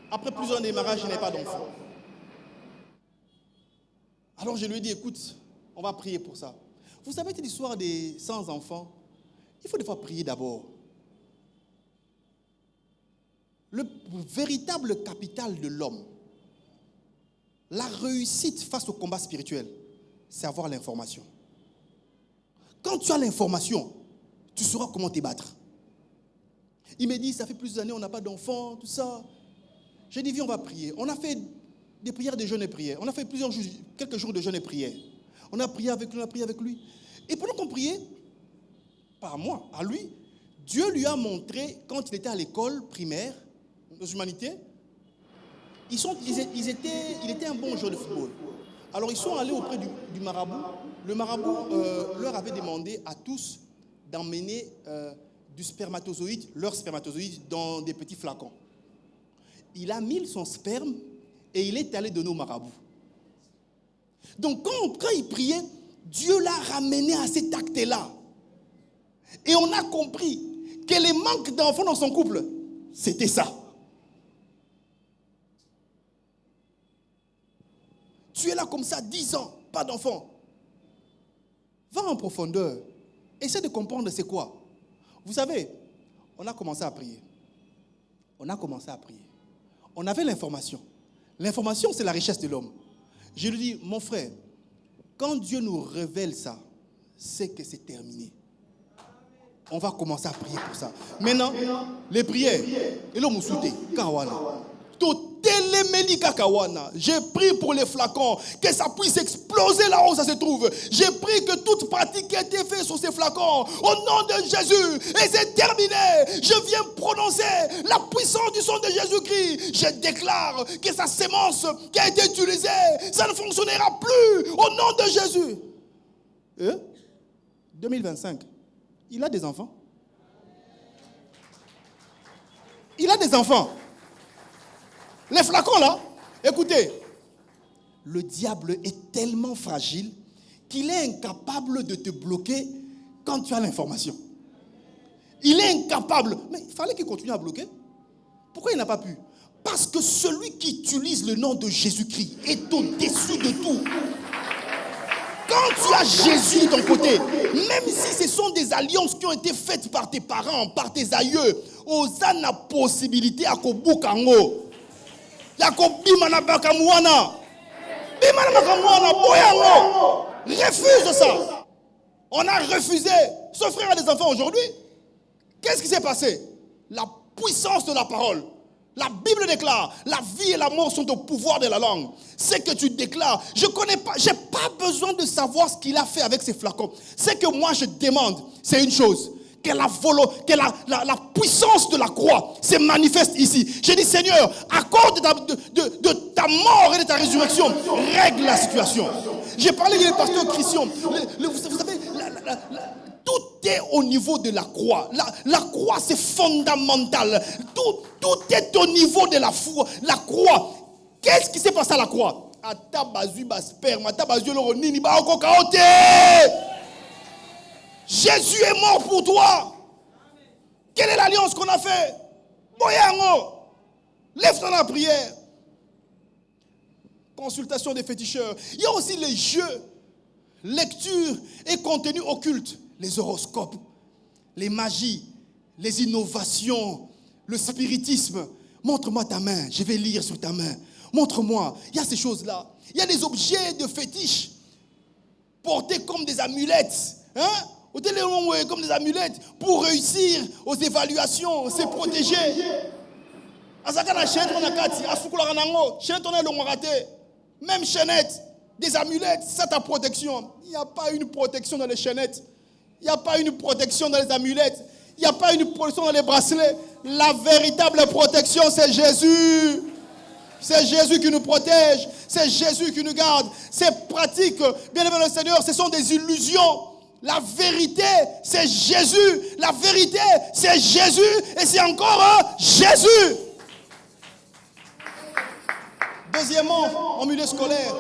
Après plusieurs démarrages, il n'est pas d'enfant. Alors je lui ai dit, écoute, on va prier pour ça. Vous savez, cette histoire des sans enfants, il faut des fois prier d'abord. Le véritable capital de l'homme, la réussite face au combat spirituel, c'est avoir l'information. Quand tu as l'information, tu sauras comment te battre. Il m'a dit, ça fait plusieurs années, on n'a pas d'enfants, tout ça. J'ai dit, viens, on va prier. On a fait des prières de jeûne et prières. On a fait quelques jours de jeûne et prières. On a prié avec lui, Et pendant qu'on priait, pas à moi, à lui, Dieu lui a montré, quand il était à l'école primaire, aux humanités, il était un bon joueur de football. Alors ils sont allés auprès du marabout. Le marabout leur avait demandé à tous d'emmener leur spermatozoïde dans des petits flacons. Il a mis son sperme et il est allé donner au marabout. Donc quand il priait, Dieu l'a ramené à cet acte-là. Et on a compris que les manques d'enfants dans son couple, c'était ça. Tu es là comme ça, 10 ans, pas d'enfant. Va en profondeur. Essaie de comprendre c'est quoi. Vous savez, on a commencé à prier. On avait l'information. L'information, c'est la richesse de l'homme. Je lui dis, mon frère, quand Dieu nous révèle ça, c'est que c'est terminé. On va commencer à prier pour ça. Maintenant, les prières. Et l'homme souté, kawana. J'ai prié pour les flacons, que ça puisse exploser là où ça se trouve. J'ai prié que toute pratique qui a été faite sur ces flacons, au nom de Jésus, et c'est terminé. Je viens prononcer la puissance du sang de Jésus-Christ. Je déclare que sa sémence qui a été utilisée, ça ne fonctionnera plus au nom de Jésus. 2025, il a des enfants. Il a des enfants. Les flacons là, écoutez, le diable est tellement fragile qu'il est incapable de te bloquer quand tu as l'information. Il est incapable. Mais il fallait qu'il continue à bloquer. Pourquoi il n'a pas pu? Parce que celui qui utilise le nom de Jésus-Christ est au-dessus de tout. Quand tu as Jésus de ton côté, même si ce sont des alliances qui ont été faites par tes parents, par tes aïeux, osa na possibilité à kobukango. Ya kobima na bakamuana. Bima na bakamuana boyango. Refuse ça. On a refusé. Ce frère a des enfants aujourd'hui. Qu'est-ce qui s'est passé? La puissance de la parole. La Bible déclare, la vie et la mort sont au pouvoir de la langue. Ce que tu déclares, je connais pas, j'ai pas besoin de savoir ce qu'il a fait avec ses flacons. Ce que moi je demande, c'est une chose, que la puissance de la croix se manifeste ici. J'ai dit, Seigneur, à cause de ta mort et de ta résurrection, règle la situation. J'ai parlé avec le pasteur Christian. Vous savez, tout est au niveau de la croix. La croix, c'est fondamental. Tout est au niveau de la foi. La croix. Qu'est-ce qui s'est passé à la croix? Jésus est mort pour toi. Quelle est l'alliance qu'on a fait? Boyango. Lève-toi dans la prière. Consultation des féticheurs. Il y a aussi les jeux, lecture et contenu occulte. Les horoscopes, les magies, les innovations, le spiritisme. Montre-moi ta main, je vais lire sur ta main. Montre-moi. Il y a ces choses-là. Il y a des objets de fétiche portés comme des amulettes. Comme des amulettes pour réussir aux évaluations, se protéger. Même chaînette, des amulettes, c'est ta protection. Il n'y a pas une protection dans les chaînettes. Il n'y a pas une protection dans les amulettes. Il n'y a pas une protection dans les bracelets. La véritable protection, c'est Jésus. C'est Jésus qui nous protège. C'est Jésus qui nous garde. Ces pratiques, bien aimé le Seigneur, ce sont des illusions. La vérité, c'est Jésus. La vérité, c'est Jésus. Et c'est encore Jésus. Deuxièmement, en milieu scolaire,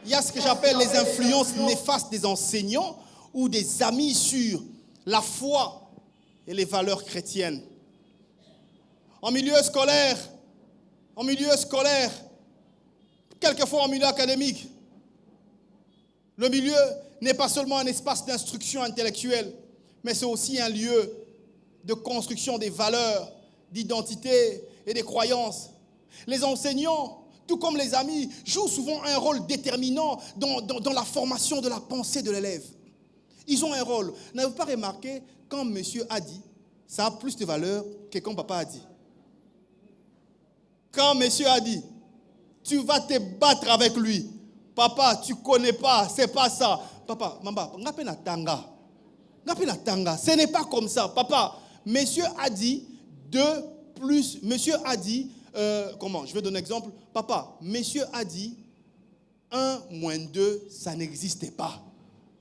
il y a ce que j'appelle les influences néfastes des enseignants ou des amis sur la foi et les valeurs chrétiennes. En milieu scolaire, quelquefois en milieu académique, le milieu n'est pas seulement un espace d'instruction intellectuelle, mais c'est aussi un lieu de construction des valeurs, d'identité et des croyances. Les enseignants, tout comme les amis, jouent souvent un rôle déterminant dans la formation de la pensée de l'élève. Ils ont un rôle. N'avez-vous pas remarqué, quand monsieur a dit, ça a plus de valeur que quand papa a dit. Quand monsieur a dit, tu vas te battre avec lui. Papa, tu ne connais pas, c'est pas ça. Papa, maman, ce n'est pas comme ça. Papa, monsieur a dit 2 plus, monsieur a dit, comment, je vais donner un exemple. Papa, monsieur a dit 1 moins 2, ça n'existait pas.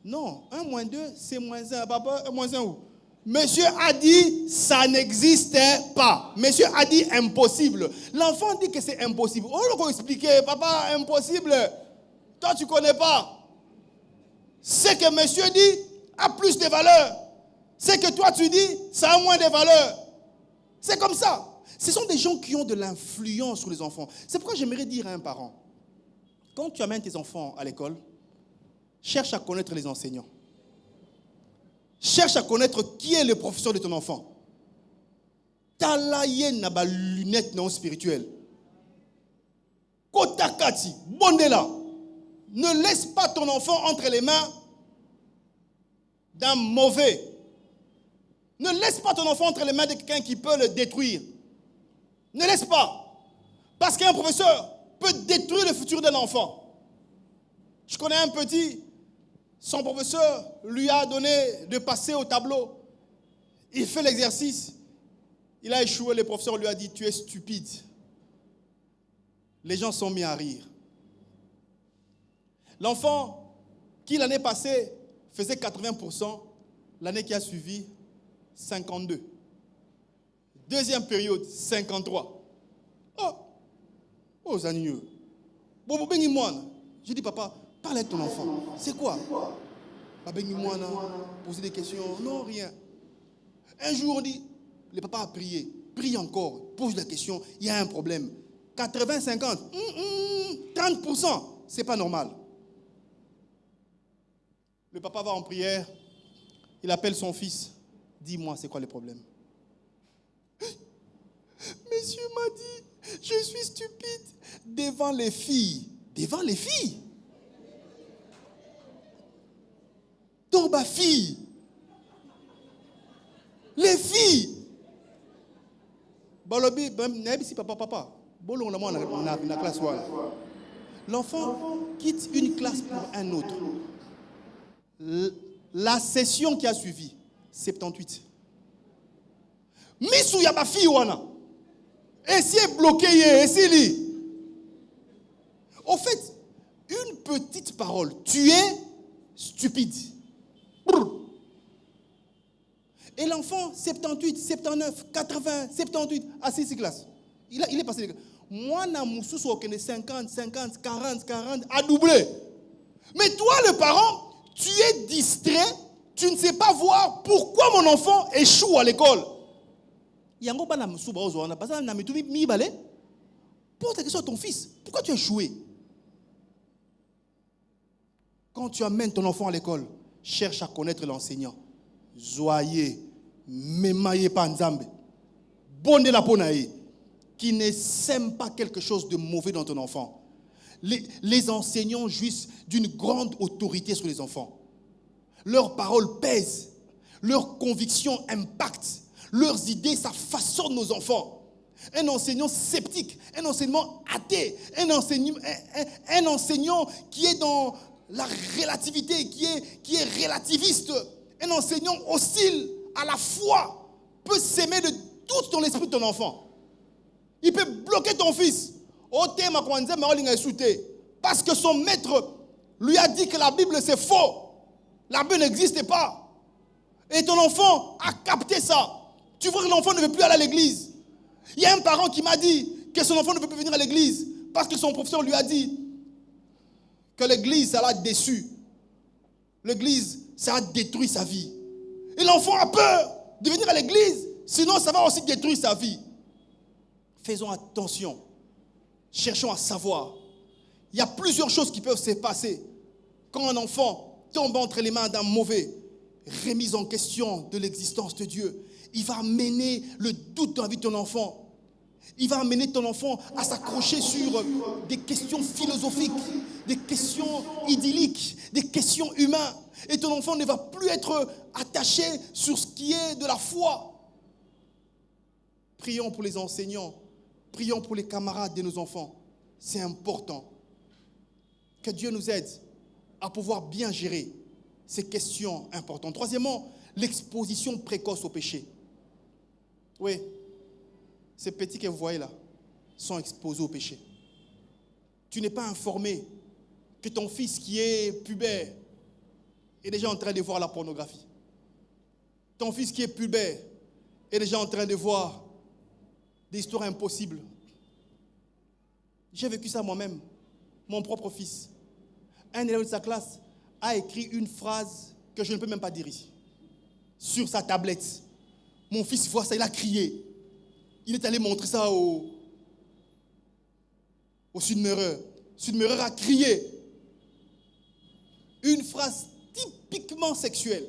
Non, 1 moins 2, c'est moins 1. Papa, moins 1 où? Monsieur a dit, ça n'existait pas. Monsieur a dit impossible. L'enfant dit que c'est impossible. On va expliquer, papa, impossible. Toi, tu ne connais pas. Ce que monsieur dit a plus de valeur. Ce que toi, tu dis, ça a moins de valeur. C'est comme ça. Ce sont des gens qui ont de l'influence sur les enfants. C'est pourquoi j'aimerais dire à un parent, quand tu amènes tes enfants à l'école, cherche à connaître les enseignants. Cherche à connaître qui est le professeur de ton enfant. Talaye na ba lunette non spirituelle. Kotakati, bondela. Ne laisse pas ton enfant entre les mains d'un mauvais. Ne laisse pas ton enfant entre les mains de quelqu'un qui peut le détruire. Ne laisse pas. Parce qu'un professeur peut détruire le futur d'un enfant. Je connais un petit, son professeur lui a donné de passer au tableau. Il fait l'exercice. Il a échoué, le professeur lui a dit, tu es stupide. Les gens sont mis à rire. L'enfant qui l'année passée faisait 80%, l'année qui a suivi, 52. Deuxième période, 53. Oh, Zanieux. J'ai dit, papa, parle avec ton enfant. C'est quoi? Poser des questions. Non, rien. Un jour, on dit, le papa a prié. Prie encore. Pose la question. Il y a un problème. 80, 50. 30%, c'est pas normal. Le papa va en prière, il appelle son fils. Dis-moi, c'est quoi le problème? Monsieur m'a dit, je suis stupide devant les filles. Devant les filles? Donc, ma fille. Les filles. Balobi, si papa. La classe. L'enfant quitte une classe pour un autre. La session qui a suivi, 78. Missou ya ma fille wana. Et si elle est bloquée, et si elle. Au fait, une petite parole, tu es stupide. Et l'enfant, 78, 79, 80, 78, à 6 classes. Il est passé les classes. Moi, na moussou so 50, 50, 40, 40, à doubler. Mais toi, le parent, tu es distrait, tu ne sais pas voir pourquoi mon enfant échoue à l'école. Yango ba na moussou ba ozo na basa na mitu mi balé. Pose la question à ton fils, pourquoi tu as échoué? Quand tu amènes ton enfant à l'école, cherche à connaître l'enseignant. Zoyer, memaye panzambe, bonne la ponaï, qui ne sème pas quelque chose de mauvais dans ton enfant. Les enseignants jouissent d'une grande autorité sur les enfants. Leurs paroles pèsent, leurs convictions impactent, leurs idées, ça façonne nos enfants. Un enseignant sceptique, un enseignement athée, un enseignant qui est dans la relativité, qui est relativiste, un enseignant hostile à la foi peut s'aimer de tout dans l'esprit de ton enfant. Il peut bloquer ton fils. Parce que son maître lui a dit que la Bible c'est faux. La Bible n'existe pas. Et ton enfant a capté ça. Tu vois que l'enfant ne veut plus aller à l'église. Il y a un parent qui m'a dit que son enfant ne veut plus venir à l'église parce que son professeur lui a dit que l'église, ça l'a déçu. L'église, ça a détruit sa vie. Et l'enfant a peur de venir à l'église, sinon ça va aussi détruire sa vie. Faisons attention. Cherchons à savoir. Il y a plusieurs choses qui peuvent se passer quand un enfant tombe entre les mains d'un mauvais. Remise en question de l'existence de Dieu. Il va amener le doute dans la vie de ton enfant. Il va amener ton enfant à s'accrocher sur des questions philosophiques, des questions idylliques, des questions humaines. Et ton enfant ne va plus être attaché sur ce qui est de la foi. Prions pour les enseignants. Prions pour les camarades de nos enfants. C'est important. Que Dieu nous aide à pouvoir bien gérer ces questions importantes. Troisièmement, l'exposition précoce au péché. Oui, ces petits que vous voyez là sont exposés au péché. Tu n'es pas informé que ton fils qui est pubère est déjà en train de voir la pornographie. Ton fils qui est pubère est déjà en train de voir des histoires impossibles. J'ai vécu ça moi-même. Mon propre fils. Un élève de sa classe a écrit une phrase que je ne peux même pas dire ici. Sur sa tablette. Mon fils voit ça, il a crié. Il est allé montrer ça au Sud-Mireur. Sud-Mireur a crié. Une phrase typiquement sexuelle.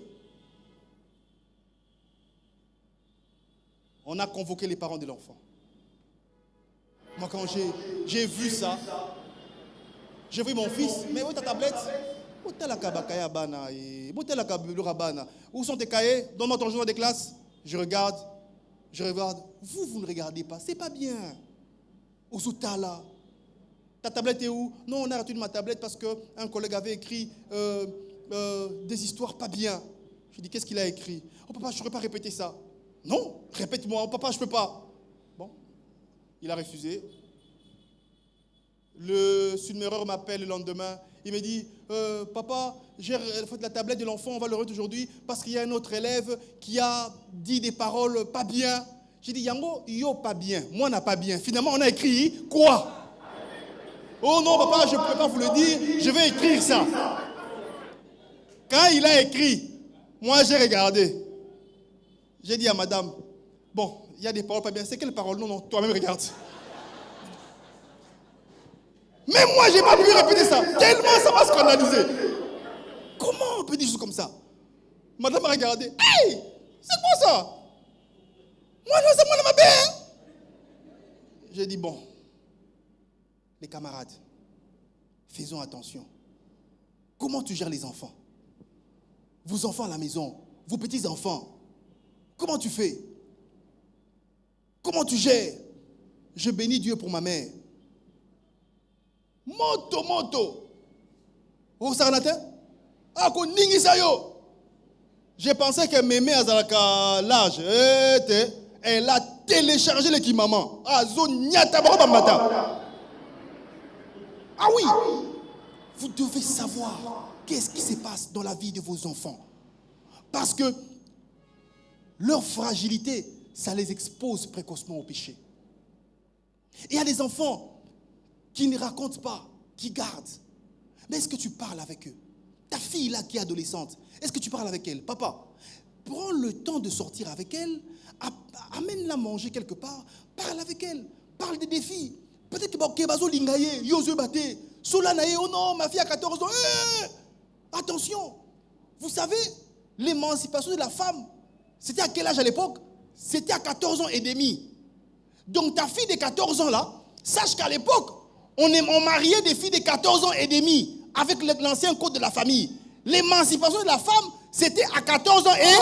On a convoqué les parents de l'enfant. Moi, quand j'ai vu ça, j'ai vu mon fils, mais où est ta tablette? Où sont tes cahiers? Donne-moi ton journal de classe. Je regarde. Vous ne regardez pas. C'est pas bien. Osutala. Ta tablette est où? Non, on a retenu ma tablette parce qu'un collègue avait écrit des histoires pas bien. Je dis, qu'est-ce qu'il a écrit? Oh papa, je ne pourrais pas répéter ça. Non, répète-moi. Oh papa, je ne peux pas. Bon, il a refusé. Le Sud-Mireur m'appelle le lendemain. Il me dit, papa, j'ai fait la tablette de l'enfant, on va le remettre aujourd'hui parce qu'il y a un autre élève qui a dit des paroles pas bien. J'ai dit, Yango, yo pas bien, moi n'a pas bien. Finalement, on a écrit quoi? Oh non, papa, je ne peux pas vous le dire, je vais écrire ça. Quand il a écrit, moi j'ai regardé. J'ai dit à madame, bon, il y a des paroles pas bien. C'est quelle parole? Non, toi-même regarde. Même moi, je n'ai pas pu répéter ça. Tellement ça m'a scandalisé. Comment on peut dire des choses comme ça? Madame m'a regardé. Hey, c'est quoi ça? Moi, non, c'est moi de ma belle. J'ai dit, bon, les camarades, faisons attention. Comment tu gères les enfants? Vos enfants à la maison, vos petits-enfants, comment tu fais? Comment tu gères? Je bénis Dieu pour ma mère. Moto. Vous savez, je pensais que mémé à l'âge, elle a téléchargé l'équipe maman. Ah oui, vous devez savoir qu'est-ce qui se passe dans la vie de vos enfants. Parce que leur fragilité, ça les expose précocement au péché. Et il y a des enfants qui ne racontent pas, qui gardent. Mais est-ce que tu parles avec eux? Ta fille là qui est adolescente, est-ce que tu parles avec elle? Papa, prends le temps de sortir avec elle, amène-la manger quelque part, parle avec elle, parle des défis. Peut-être que bazo lingaye, yozo bate, solanaye, oh non, ma fille a 14 ans. Attention, vous savez, l'émancipation de la femme, c'était à quel âge à l'époque? C'était à 14 ans et demi. Donc ta fille de 14 ans là, sache qu'à l'époque, on mariait des filles de 14 ans et demi avec l'ancien code de la famille. L'émancipation de la femme, c'était à 14 ans et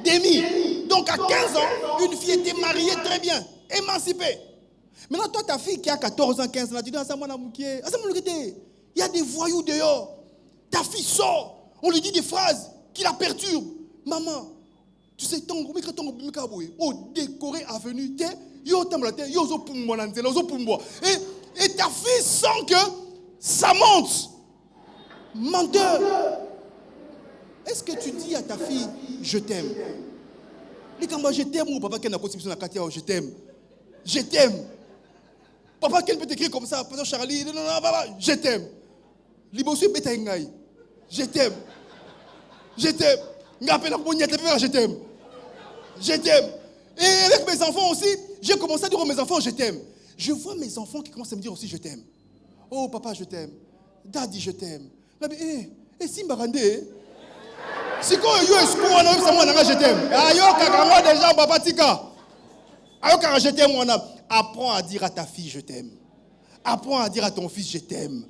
demi. Donc à 15 ans, une fille était mariée très bien, émancipée. Maintenant, toi, ta fille qui a 14 ans, 15 ans, tu dis, il y a des voyous dehors. Ta fille sort, on lui dit des phrases qui la perturbent. Maman, tu sais, au décoré avenue, et ta fille sent que ça monte. Menteur. Est-ce que tu dis à ta fille, je t'aime? Je t'aime ou papa qui a une conception de la je t'aime. Je t'aime. Papa qui peut t'écrire comme ça, papa Charlie, non, papa, je t'aime. Je t'aime. Je t'aime. Je t'aime. Je t'aime. Et avec mes enfants aussi, j'ai commencé à dire à mes enfants, je t'aime. Je vois mes enfants qui commencent à me dire aussi, je t'aime. Oh, papa, je t'aime. Daddy, je t'aime. Et si Mbarande, si quand je t'aime. Déjà, papa Tika. Je t'aime, apprends à dire à ta fille, je t'aime. Apprends à dire à ton fils, je t'aime.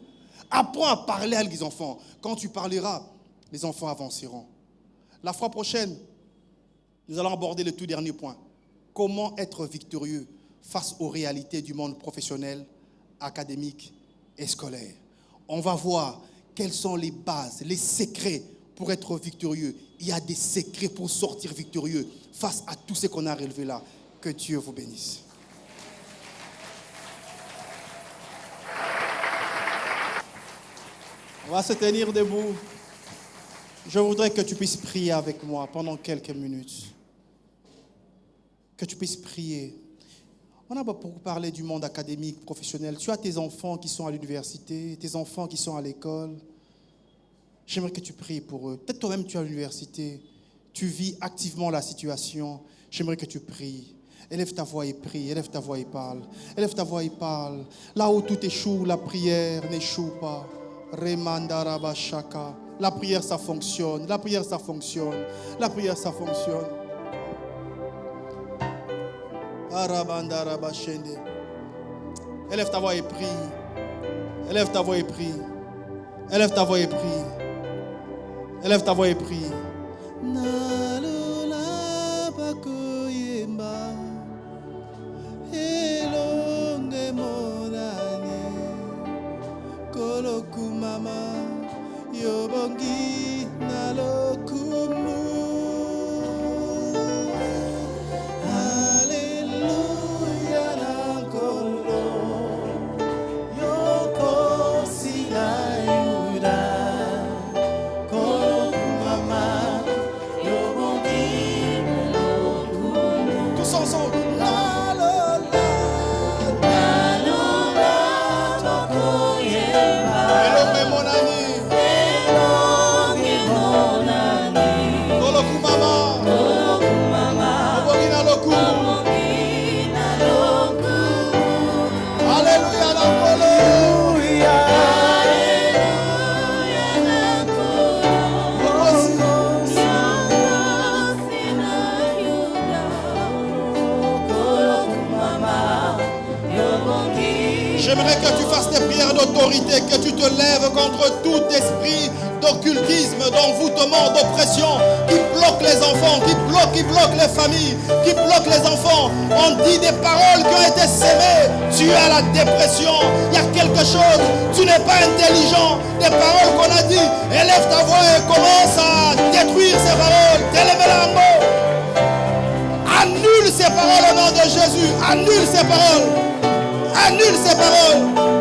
Apprends à parler avec les enfants. Quand tu parleras, les enfants avanceront. La fois prochaine, nous allons aborder le tout dernier point. Comment être victorieux face aux réalités du monde professionnel, académique et scolaire. On va voir quelles sont les bases, les secrets pour être victorieux. Il y a des secrets pour sortir victorieux face à tout ce qu'on a relevé là. Que Dieu vous bénisse. On va se tenir debout. Je voudrais que tu puisses prier avec moi pendant quelques minutes. Que tu puisses prier. On n'a pas beaucoup parlé du monde académique, professionnel. Tu as tes enfants qui sont à l'université, tes enfants qui sont à l'école. J'aimerais que tu pries pour eux. Peut-être toi-même tu es à l'université. Tu vis activement la situation. J'aimerais que tu pries. Élève ta voix et prie. Élève ta voix et parle. Élève ta voix et parle. Là où tout échoue, la prière n'échoue pas. Remandarabashaka. La prière, ça fonctionne. La prière, ça fonctionne. La prière, ça fonctionne. Arabandarabashende. Élève ta voix et prie. Élève ta voix et prie. Élève ta voix et prie. Élève ta voix et prie. Nalola bakoyemba. Elonge morane. Kolokumama. Yobongi nalokumu. vérité, que tu te lèves contre tout esprit d'occultisme, d'envoûtement, d'oppression qui bloque les enfants, qui bloque les familles, qui bloque les enfants. On dit des paroles qui ont été sémées. Tu as la dépression, il y a quelque chose, tu n'es pas intelligent. Des paroles qu'on a dit, élève ta voix et commence à détruire ces paroles. Annule ces paroles au nom de Jésus. Annule ces paroles. Annule ces paroles.